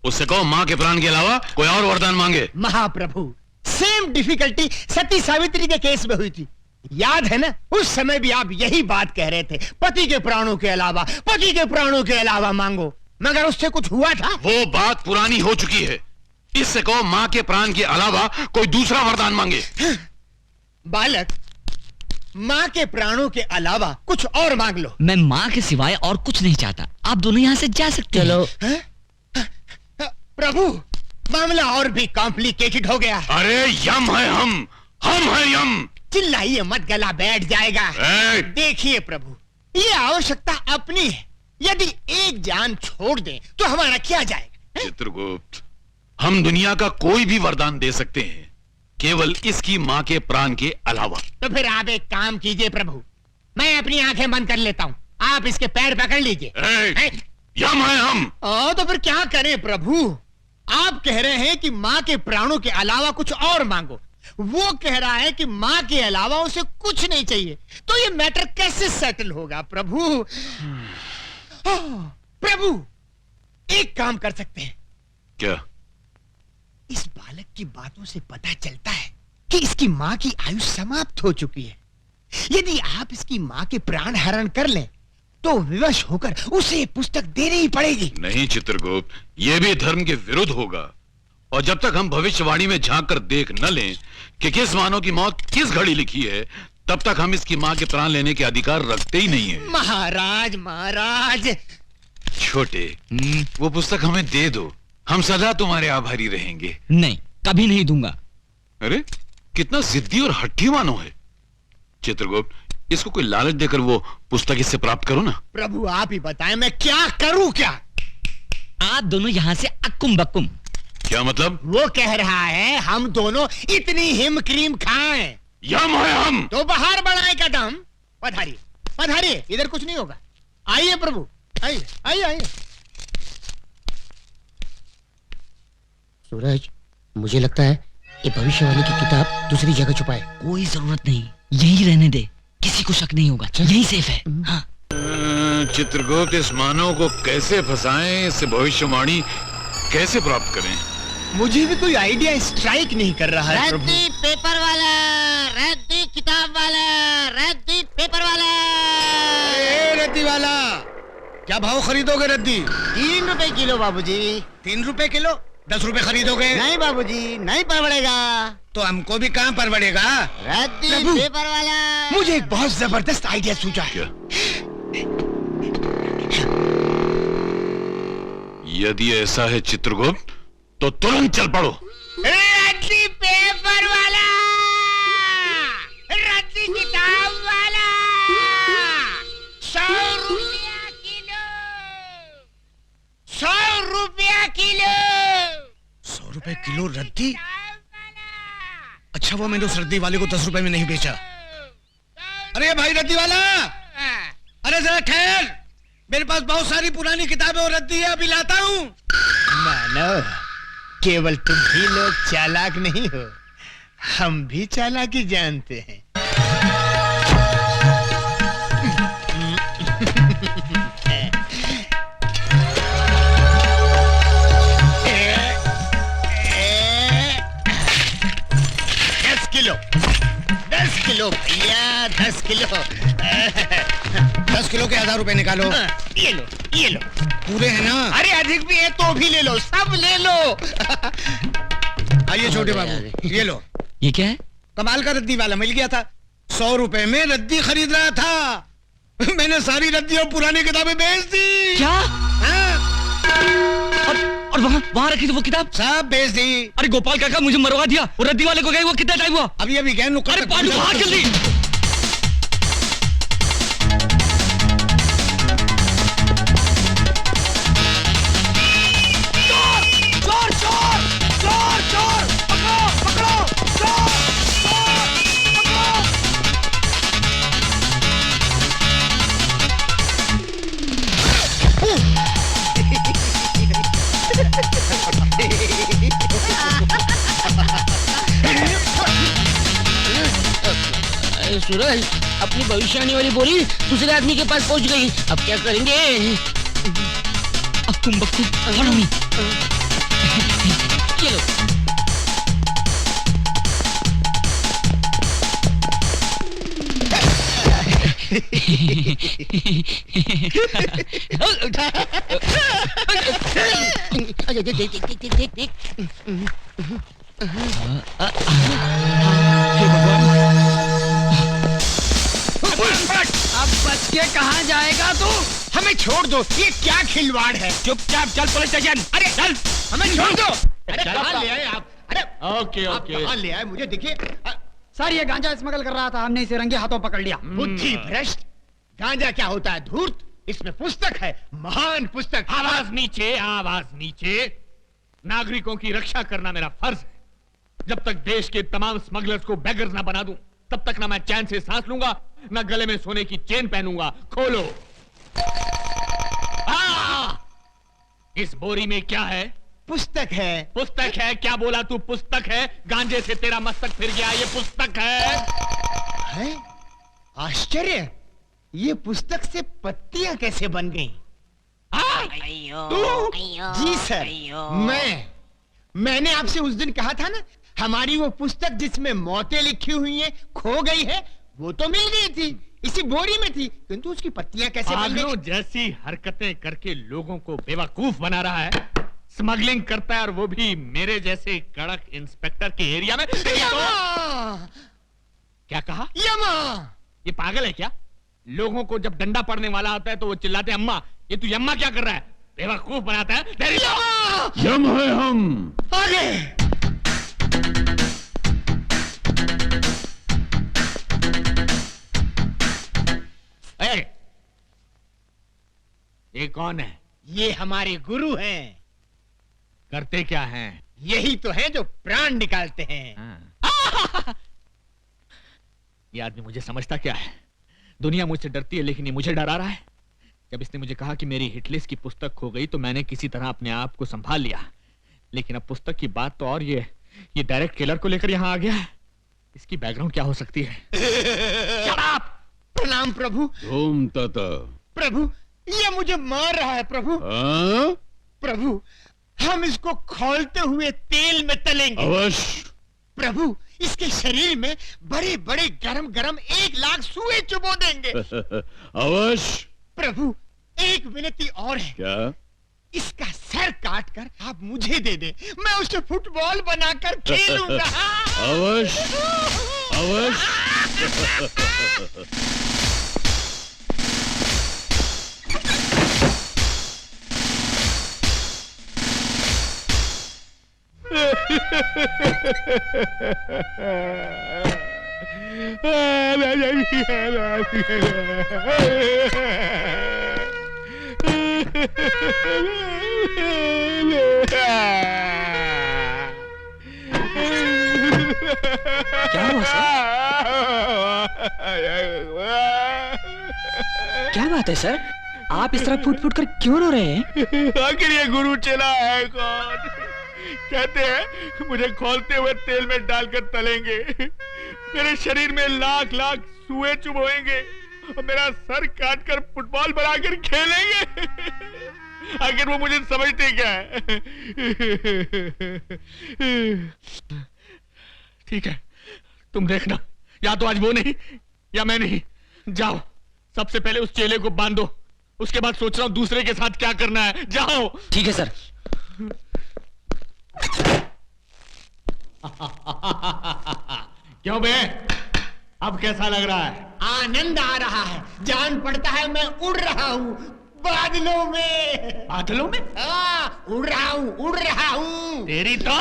उससे कहो माँ के प्राण के अलावा कोई और वरदान मांगे। महाप्रभु, सेम डिफिकल्टी सती सावित्री के केस में हुई थी, याद है ना? उस समय भी आप यही बात कह रहे थे, पति के प्राणों के अलावा, पति के प्राणों के अलावा मांगो, मगर उससे कुछ हुआ था? वो बात पुरानी हो चुकी है। इससे कहो माँ के प्राण के अलावा कोई दूसरा वरदान मांगे। बालक, माँ के प्राणों के अलावा कुछ और मांग लो। मैं माँ के सिवाय और कुछ नहीं चाहता। आप दोनों यहाँ से जा सकते चलो। प्रभु, मामला और भी कॉम्प्लिकेटेड हो गया। अरे यम है हम है यम। चिल्लाइए मत, गला बैठ जाएगा। देखिए प्रभु, ये आवश्यकता अपनी है। यदि एक जान छोड़ दें तो हमारा क्या जाएगा? चित्रगुप्त, हम दुनिया का कोई भी वरदान दे सकते हैं, केवल इसकी माँ के प्राण के अलावा। तो फिर आप एक काम कीजिए प्रभु, मैं अपनी आंखें बंद कर लेता हूँ, आप इसके पैर पकड़ लीजिए। यम है हम। तो फिर क्या करें प्रभु? आप कह रहे हैं कि माँ के प्राणों के अलावा कुछ और मांगो, वो कह रहा है कि माँ के अलावा उसे कुछ नहीं चाहिए, तो ये मैटर कैसे सेटल होगा प्रभु? प्रभु, एक काम कर सकते हैं। क्या? इस बालक की बातों से पता चलता है कि इसकी माँ की आयु समाप्त हो चुकी है। यदि आप इसकी माँ के प्राण हरण कर लें तो विवश होकर उसे पुस्तक देनी ही पड़ेगी। नहीं चित्रगुप्त, ये भी धर्म के विरुद्ध होगा। और जब तक हम भविष्यवाणी में झांक कर देख न लें कि किस मानव की मौत किस घड़ी लिखी है, तब तक हम इसकी माँ के प्राण लेने के अधिकार रखते ही नहीं है। महाराज महाराज। छोटे, वो पुस्तक हमें दे दो, हम सदा तुम्हारे आभारी रहेंगे। नहीं, कभी नहीं दूंगा। अरे कितना जिद्दी और हट्टी मानो है। चित्रगुप्त, इसको कोई लालच देकर वो पुस्तक इससे प्राप्त करो ना। प्रभु आप ही बताएं मैं क्या करूं। क्या आप दोनों यहाँ से अक्कुम बक्कुम। क्या मतलब? वो कह रहा है हम दोनों इतनी हिम क्रीम खाएं। यम है हम तो बाहर बढ़ाए कदम। पधारिए पधारिए, इधर कुछ नहीं होगा। आइए प्रभु, आइए आइए आइए। सूरज, मुझे लगता है ये भविष्यवाणी की किताब दूसरी जगह छुपाए। कोई जरूरत नहीं, यही रहने दे, किसी को शक नहीं होगा, यही सेफ है। हाँ। चित्रगुप्त, इस मानव को कैसे फंसाएं, इससे भविष्यवाणी कैसे प्राप्त करें? मुझे भी कोई आइडिया स्ट्राइक नहीं कर रहा है प्रभु। रद्दी पेपर वाला, रद्दी किताब वाला, रद्दी पेपर वाला। रद्दी वाला, क्या भाव खरीदोगे रद्दी? 3 रुपए किलो बाबूजी। 3 रुपए किलो? 10 रुपए खरीदोगे? नहीं बाबूजी, नहीं परवड़ेगा। तो हमको भी कहाँ परवड़ेगा? रद्दी प्रभु, पेपर वाला। मुझे एक बहुत जबरदस्त आइडिया सूझा है। यदि ऐसा है चित्रगुप्त, तो तुरंत चल पड़ो। रद्दी पेपर वाला, रद्दी किताब वाला, 100 रुपया किलो, 100 रुपया किलो। 100 रुपए किलो रद्दी? अच्छा वो मैंने उस रद्दी वाले को 10 रुपए में नहीं बेचा। अरे भाई रद्दी वाला, अरे जरा ठहर, मेरे पास बहुत सारी पुरानी किताबें और रद्दी है, अभी लाता हूँ। मानो केवल तुम ही लोग चालाक नहीं हो, हम भी चालाकी जानते हैं। दस किलो भैया, 10 किलो। 10 किलो के 1000 रुपए निकालो। ये लो, ये लो। पूरे हैं ना? अरे अधिक भी है तो भी ले लो, सब ले लो। आइए छोटे बाबू, ये लो। ये क्या है? कमाल का रद्दी वाला मिल गया था। 100 रुपए में रद्दी खरीद रहा था, मैंने सारी रद्दी और पुरानी किताबें बेच दी। क्या? और वहाँ रखी थी वो किताब? सब बेच दी। अरे गोपाल काका, मुझे मरवा दिया। और रद्दी वाले को गए वो कितना टाइम हुआ? अभी गए। अरे पांडु भाग जल्दी। चोर चोर चोर चोर, पकड़ो पकड़ो, चोर सूरज, अपनी भविष्यवाणी वाली बोली दूसरे आदमी के पास पहुंच गई, अब क्या करेंगे? अक्कुम बक्कुम, follow me। चलो। अब बच के कहाँ जाएगा तू? हमें छोड़ दो, ये क्या खिलवाड़ है? चुपचाप चल पुलिस स्टेशन। अरे चल, हमें छोड़ दो। अरे चल, कहाँ ले आए आप? अरे ओके आप कहाँ ले आए? मुझे देखिए। सर ये गांजा स्मगल कर रहा था, हमने इसे रंगे हाथों पकड़ लिया। बुद्धि भ्रष्ट, गांजा क्या होता है? धूर्त। इसमें पुस्तक है, महान पुस्तक। आवाज नीचे, आवाज नीचे। नागरिकों की रक्षा करना मेरा फर्ज है। जब तक देश के तमाम स्मगलर्स को बेगर्स ना बना दूं, तब तक ना मैं चैन से सांस लूंगा, ना गले में सोने की चेन पहनूंगा। खोलो। इस बोरी में क्या है? पुस्तक है। पुस्तक है? क्या बोला तू? पुस्तक है? गांजे से तेरा मस्तक फिर गया, ये पुस्तक है। आश्चर्य, ये पुस्तक से पत्तियां कैसे बन गईं? तू? जी सर, मैंने आपसे उस दिन कहा था ना, हमारी वो पुस्तक जिसमें मौतें लिखी हुई हैं खो गई है, वो तो मिल गई थी, इसी बोरी में थी, किंतु उसकी पत्तियां कैसे बन गई? पागलों जैसी हरकतें करके लोगों को बेवकूफ बना रहा है, स्मगलिंग करता है, और वो भी मेरे जैसे कड़क इंस्पेक्टर के एरिया में। क्या कहा? यमा! ये पागल है क्या? लोगों को जब डंडा पड़ने वाला होता है तो वो चिल्लाते हैं अम्मा। ये तू यम्मा क्या कर रहा है? बेवकूफ बनाता है। यम है हम। आगे! ये कौन है? ये हमारे गुरु हैं। करते क्या हैं? यही तो है जो प्राण निकालते हैं। ये आदमी मुझे समझता क्या है? दुनिया मुझसे डरती है लेकिन ये मुझे डरा रहा है। जब इसने मुझे कहा कि मेरी हिटलिस्ट की पुस्तक खो गई तो मैंने किसी तरह अपने आप को संभाल लिया, लेकिन अब पुस्तक की बात तो और ये डायरेक्ट किलर को लेकर यहाँ आ गया है। इसकी बैकग्राउंड क्या हो सकती है? शराब! प्रणाम प्रभु। धूम तता। प्रभु, ये मुझे मार रहा है प्रभु। प्रभु, हम इसको खौलते हुए तेल में तलेंगे। अवश्य। प्रभु, इसके शरीर में बड़े बड़े गरम गरम 1,00,000 सुए चुबो देंगे। अवश्य। प्रभु, एक विनती और है। क्या? इसका सर काट कर आप मुझे दे दे, मैं उसे फुटबॉल बनाकर खेलूंगा। अवश्य अवश्य। क्या हुआ सर? क्या बात है सर? आप इस तरह फूट फूट कर क्यों रो रहे हैं? आखिर ये गुरु चला है कौन? कहते हैं मुझे खौलते हुए तेल में डालकर तलेंगे, मेरे शरीर में 1,00,000 सुए चुभोएंगे और मेरा सर काट कर फुटबॉल बनाकर खेलेंगे। आखिर वो मुझे समझते क्या है? ठीक है, तुम देखना, या तो आज वो नहीं या मैं नहीं। जाओ, सबसे पहले उस चेले को बांधो, उसके बाद सोच रहा हूं दूसरे के साथ क्या करना है। जाओ। ठीक है सर। क्यों बे, अब कैसा लग रहा है? आनंद आ रहा है, जान पड़ता है मैं उड़ रहा हूँ बादलों में। बादलों में? उड़ रहा हूँ, उड़ रहा हूँ। तेरी तो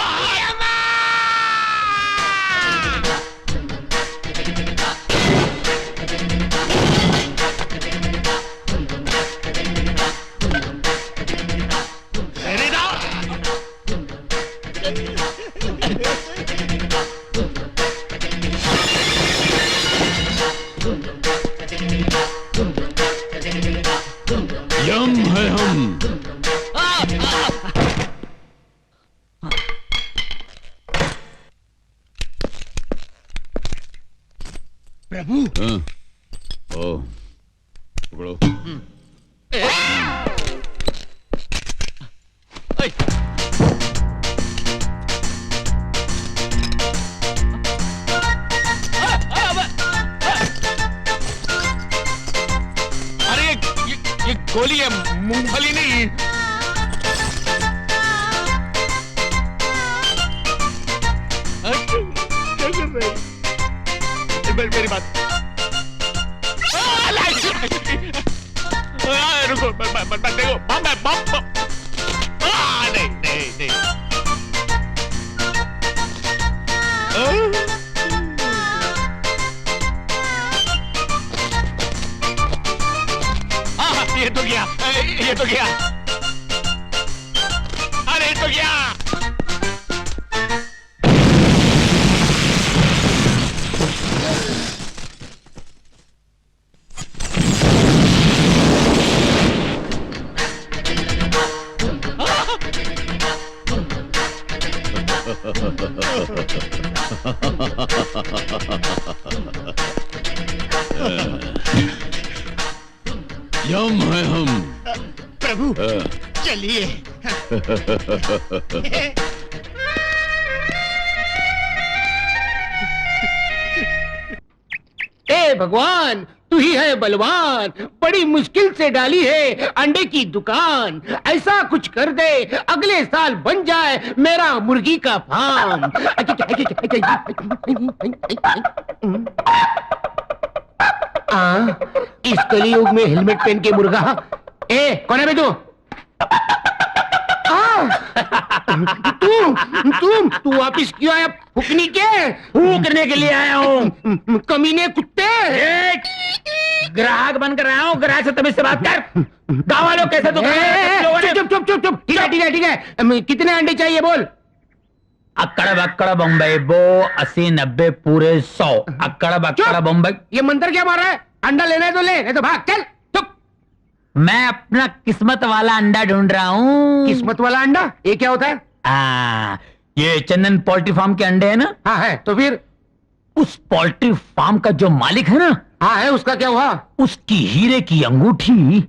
यम है हम। प्रभु। ओ, पकड़ो। अरे ये गोली है, मूंगफली नहीं। मेरी बात रुको, देखो बम है, बम। नहीं नहीं नहीं। ये तो गया, ये तो गया, अरे तो गया। यम है हम। प्रभु, चलिए। हे भगवान, तू ही है बलवान, बड़ी मुश्किल से डाली है अंडे की दुकान। ऐसा कुछ कर दे अगले साल बन जाए मेरा मुर्गी का फार्म। इस कलयुग में हेलमेट पहन के मुर्गा। कौन है बे तू? तू वापिस क्यों आया? फूकनी के फूकने के लिए आया हूँ। कमीने कुत्ते। ग्राहक बनकर आया हूँ, ग्राहक से तमीज से बात कर। गाँव वालों कैसे तो चुप चुप चुप चुप। ठीक है ठीक है ठीक है। कितने अंडे चाहिए बोल? अक्कड़ बक्कड़ बम्बई बो 80 90 पूरे 100। अक्कड़ बक्कड़ बम्बई। ये मंत्र क्या मार रहा है? अंडा लेना है तो ले, नहीं तो भाग। चल चुप। मैं अपना किस्मत वाला अंडा ढूंढ रहा हूँ। किस्मत वाला अंडा? ये क्या होता है? ये चंदन पोल्ट्री फार्म के अंडे है ना? हाँ है। तो फिर उस पोल्ट्री फार्म का जो मालिक है ना? हाँ है। उसका क्या हुआ? उसकी हीरे की अंगूठी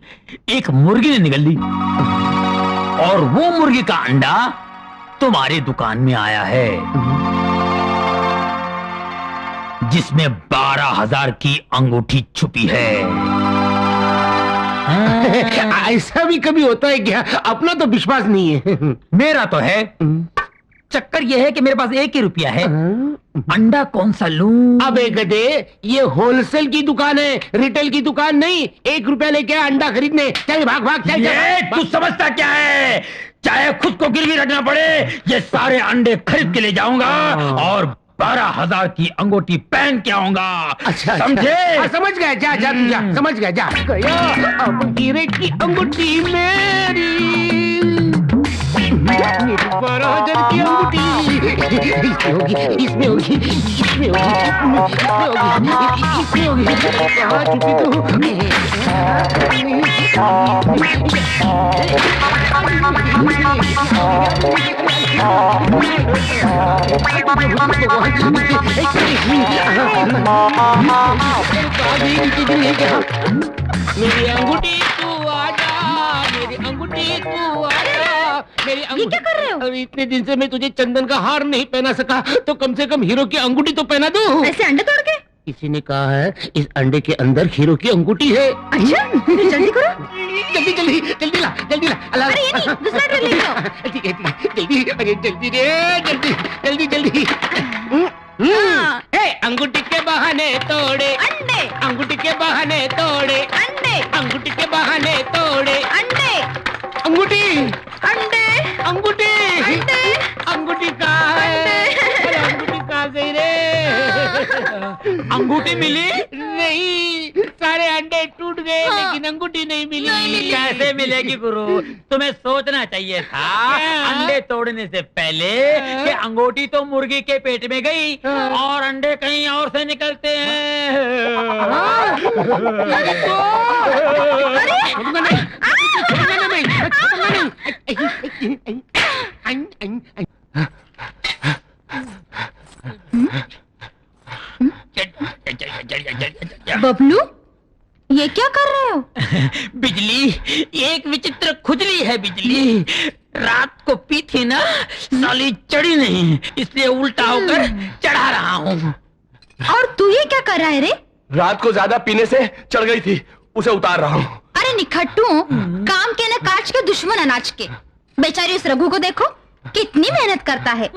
एक मुर्गी ने निगल ली और वो मुर्गी का अंडा तुम्हारी दुकान में आया है, जिसमें 12,000 की अंगूठी छुपी है। ऐसा भी कभी होता है क्या? अपना तो विश्वास नहीं है। मेरा तो है। चक्कर यह है कि मेरे पास 1 ही रुपया है। अंडा कौन सा लूं? अबे गधे, ये होलसेल की दुकान है, रिटेल की दुकान नहीं। 1 रुपया लेके अंडा खरीदने। चल भाग भाग चल। तू समझता क्या है? चाहे खुद को गिरवी रखना पड़े, ये सारे अंडे खरीद के ले जाऊंगा और 12,000 की अंगूठी पहन के आऊंगा। अच्छा समझे? समझ गया। जा जा तू जा। समझ गया। जा गया। अब हीरे की अंगूठी मेरी 12,000 की अंगूठी इसमें होगी, इसमें होगी, इसमें होगी, इसमें होगी। कहाँ छुपी तू? मेरी अंगूठी तू आजा, मेरी अंगूठी तू आजा, मेरी ये क्या कर रहे हो? अरे इतने दिन से मैं तुझे चंदन का हार नहीं पहना सका, तो कम से कम हीरो की अंगूठी तो पहना दूं। ऐसे अंडे तोड़ के? किसी ने कहा है इस अंडे के अंदर हीरो की अंगूठी है। अच्छा, फिर जल्दी करो। जल्दी जल्दी जल्दी ला, जल्दी ला। अरे ये नहीं, दूसरा ट्रेन ले लो। ठीक है जल्दी। अरे जल्दी रे, जल्दी जल्दी जल्दी। अंगूठी के बहाने तोड़े अंडे, अंगूठी के बहाने तोड़े अंडे, अंगूठी के बहाने तोड़े अंडे, अंगूठी, अंडे, अंगूठी, अंडे, अंगूठी कहाँ है? अरे अंगूठी कहाँ गई रे? अंगूठी मिली नहीं, सारे अंडे टूट गए। लेकिन अंगूठी नहीं मिली। कैसे मिलेगी गुरु? तुम्हें सोचना चाहिए था अंडे तोड़ने से पहले कि अंगूठी तो मुर्गी के पेट में गई और अंडे कहीं और से निकलते हैं। बबलू, ये क्या कर रहे हो? बिजली, एक विचित्र खुजली है बिजली। रात को पी थी ना, साली चढ़ी नहीं, इसलिए उल्टा होकर चढ़ा रहा हूँ। और तू ये क्या कर रहा है रे? रात को ज्यादा पीने से चढ़ गई थी, उसे उतार रहा हूँ। अरे निखट्टू, काम के न काज के, दुश्मन अनाज के। बेचारी उस रघु को देखो, कितनी मेहनत करता है।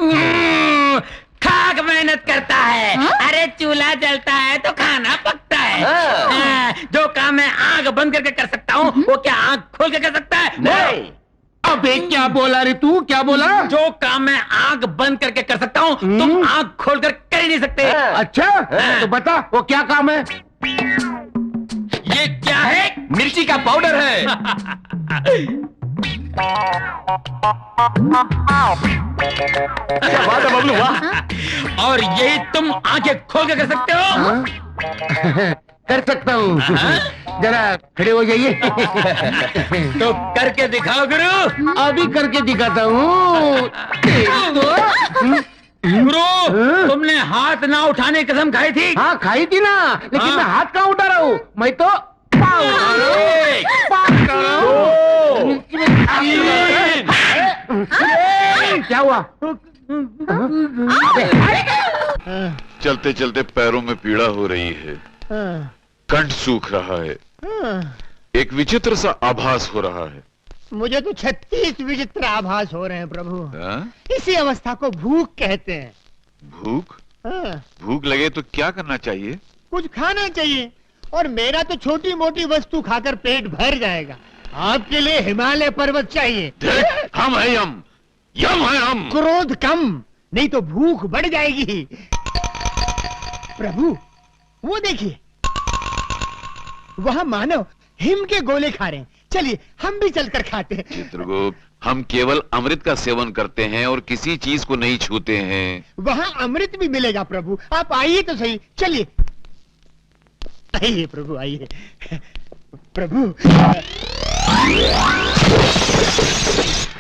खाक मेहनत करता है। हा? अरे चूल्हा जलता है तो खाना पकता है। जो काम मैं आंख बंद करके कर सकता हूँ, वो क्या आंख खोल के कर सकता है? नहीं। अबे क्या बोला रे तू? क्या बोला? जो काम मैं आंख बंद करके कर सकता हूँ, तुम आंख खोलकर कर ही नहीं सकते। अच्छा, तो बता वो क्या काम है? ये क्या है? मिर्ची का पाउडर है। क्या बात है बबलू, वाह। और यही तुम आंखें खोल के कर सकते हो? कर सकता हूँ। जरा खड़े हो जाइए। तो करके दिखाओ गुरु। अभी करके दिखाता हूँ। गुरु, तुमने हाथ ना उठाने की कसम खाई थी। हाँ खाई थी ना, लेकिन मैं हाथ कहाँ उठा रहा हूँ? मैं तो पाँव उठा रहा हूँ। पाँव उठा रहा हूँ। क्या हुआ? चलते चलते पैरों में पीड़ा हो रही है। कंठ सूख रहा है, एक विचित्र सा आभास हो रहा है। मुझे तो 36 विचित्र आभास हो रहे हैं प्रभु। हाँ? इसी अवस्था को भूख कहते हैं। भूख? हाँ। भूख लगे तो क्या करना चाहिए? कुछ खाना चाहिए, और मेरा तो छोटी मोटी वस्तु खाकर पेट भर जाएगा। आपके लिए हिमालय पर्वत चाहिए। हम है यम, यम है हम। क्रोध कम, नहीं तो भूख बढ़ जाएगी। प्रभु वो देखिए, वहाँ मानव हिम के गोले खा रहे हैं। चलिए हम भी चलकर खाते हैं। चित्रगुप्त, हम केवल अमृत का सेवन करते हैं और किसी चीज को नहीं छूते हैं। वहाँ अमृत भी मिलेगा प्रभु, आप आइए तो सही। चलिए आइए प्रभु, आइए प्रभु।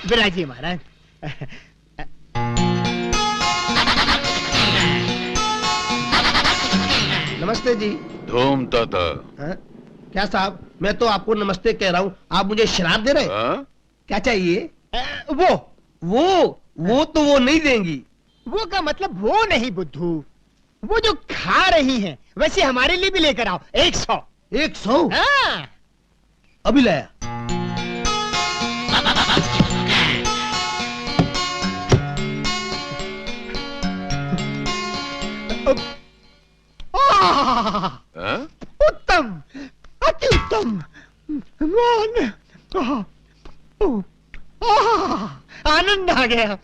विराजिए महाराज। नमस्ते जी। धूम ताता। हाँ? क्या साहब, मैं तो आपको नमस्ते कह रहा हूँ, आप मुझे शराब दे रहे हैं? हाँ? क्या चाहिए? वो तो वो नहीं देंगी। वो का मतलब वो नहीं बुद्धू, वो जो खा रही हैं, वैसे हमारे लिए भी लेकर आओ। 100। 100? हाँ। अभी लाया। हाँ? उत्तम, अति उत्तम। आनंद आ गया।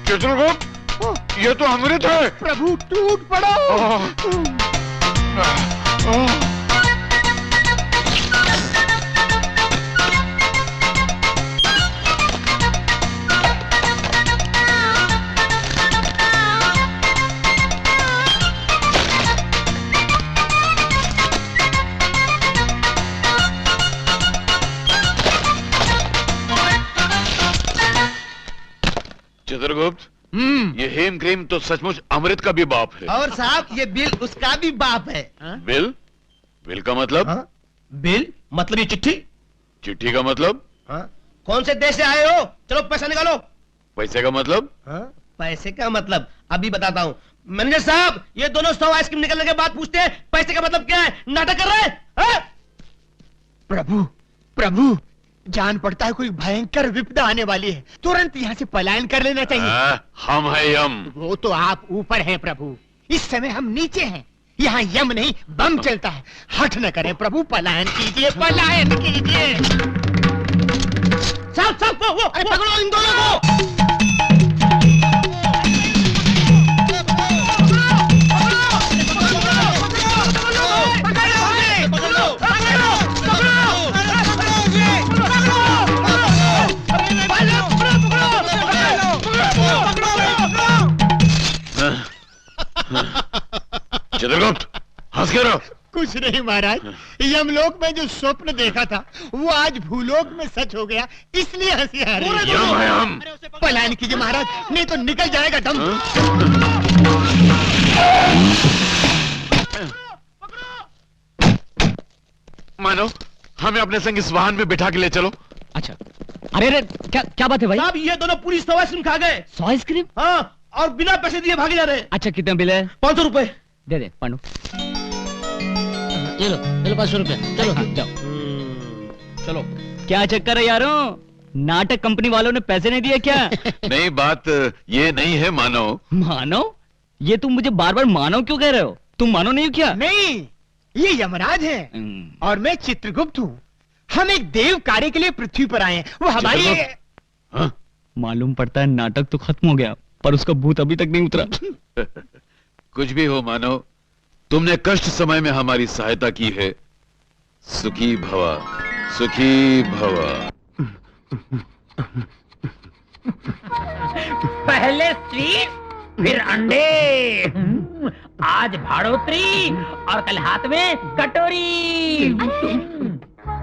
चित्रगुप्त, ये तो अमृत है। प्रभु टूट पड़ो। चित्रगुप्त, ये हेम क्रीम तो सचमुच अमृत का भी बाप है। और साहब, ये बिल उसका भी बाप है। बिल? बिल का मतलब? हाँ? बिल मतलब ये चिट्ठी। चिट्ठी का मतलब? हाँ? कौन से देश से आए हो? चलो पैसा निकालो। पैसे का मतलब? हाँ? पैसे का मतलब अभी बताता हूँ। मैनेजर साहब, ये दोनों 100 आइसक्रीम निकलने के बाद पूछते हैं पैसे का मतलब क्या है। नाटक कर रहे हैं? हाँ? प्रभु प्रभु, जान पड़ता है कोई भयंकर विपदा आने वाली है, तुरंत यहाँ से पलायन कर लेना चाहिए। हम है यम। वो तो आप ऊपर हैं प्रभु, इस समय हम नीचे हैं। यहाँ यम नहीं बम चलता है। हठ न करें प्रभु, पलायन कीजिए, पलायन कीजिए। साहब साहब, वो पकड़ो इन दोनों को। चित्रगुप्त, हंस के रहो। कुछ नहीं महाराज, यमलोक में जो स्वप्न देखा था वो आज भूलोक में सच हो गया, इसलिए हंसी आ रही है। यम है हम। पलायन कीजिए महाराज, नहीं तो निकल जाएगा दम। मानो, हमें अपने संग इस वाहन में बिठा के ले चलो। अच्छा, अरे क्या बात है भाई? साहब, ये दोनों पूरी 100 आइसक्रीम खा गए। 100 आइसक्रीम? हाँ, और बिना पैसे दिए भागे जा रहे हैं। अच्छा, कितना बिल है? 500 रुपए। दे दे पांडु। चलो चलो, 500 रुपए। चलो जाओ। चलो, क्या चक्कर है यारों? नाटक कंपनी वालों ने पैसे नहीं दिए क्या? नहीं, बात ये नहीं है मानो। मानो? ये तुम मुझे बार बार मानो क्यों कह रहे हो? तुम मानो नहीं हो क्या? नहीं, ये यमराज हैं और मैं चित्रगुप्त हूँ। हम एक देव कार्य के लिए पृथ्वी पर आए हैं। वो हमारी हाँ? मालूम पड़ता है नाटक तो खत्म हो गया, पर उसका भूत अभी तक नहीं उतरा। कुछ भी हो मानो, तुमने कष्ट समय में हमारी सहायता की है। सुखी भवा, सुखी भवा। पहले स्वीट, फिर अंडे, आज भाड़ोत्री और कल हाथ में कटोरी।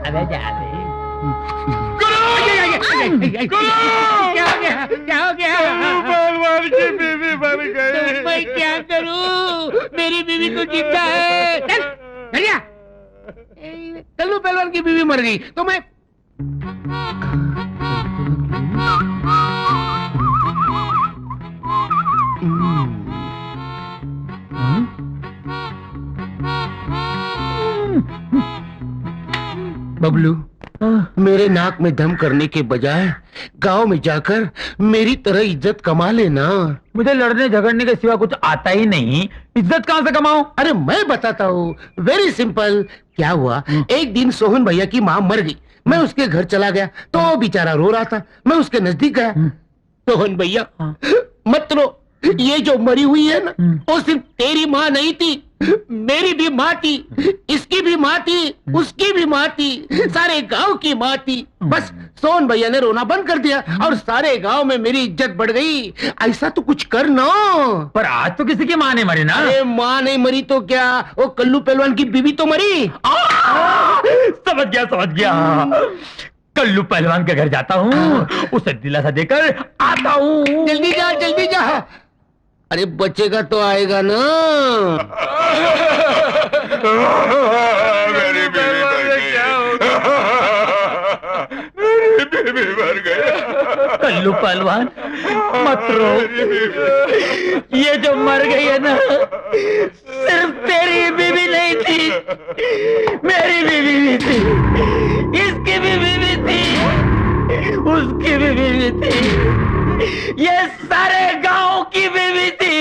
अबे जा दे। क्या हो गया? क्या हो गया? पहलवान की बीवी मर गई। तो मैं क्या करूं? मेरी बीवी तो जिंदा है। चल चलिया। कल्लू पहलवान की बीवी मर गई तो मैं बबलू, मेरे नाक में दम करने के बजाय गांव में जाकर मेरी तरह इज्जत कमा लेना। मुझे लड़ने झगड़ने के सिवा कुछ आता ही नहीं, इज्जत कहां से कमाऊं? अरे मैं बताता हूँ, वेरी सिंपल। क्या हुआ, एक दिन सोहन भैया की माँ मर गई। मैं उसके घर चला गया तो वो बेचारा रो रहा था। मैं उसके नजदीक गया। सोहन भैया मत रो, ये जो मरी हुई है ना, वो सिर्फ तेरी माँ नहीं थी, मेरी भी माँ थी, इसकी भी माँ थी, उसकी भी माँ थी, सारे गांव की माँ थी। बस सोहन भैया ने रोना बंद कर दिया और सारे गांव में मेरी इज्जत बढ़ गई। ऐसा तो कुछ कर ना। पर आज तो किसी की माँ नहीं मरी ना। अरे माँ नहीं मरी तो क्या, वो कल्लू पहलवान की बीवी तो मरी। समझ गया। कल्लू पहलवान के घर जाता हूँ, उसे दिलासा देकर आता हूँ। जल्दी जा। अरे बचेगा तो आएगा ना। मेरी बीवी मर गई। कल्लू पहलवान मत रो, ये जो मर गई है ना, सिर्फ तेरी बीवी नहीं थी, मेरी बीवी भी थी, इसकी भी बीवी थी, उसकी भी बीवी थी, ये सारे गांव की बीवी थी।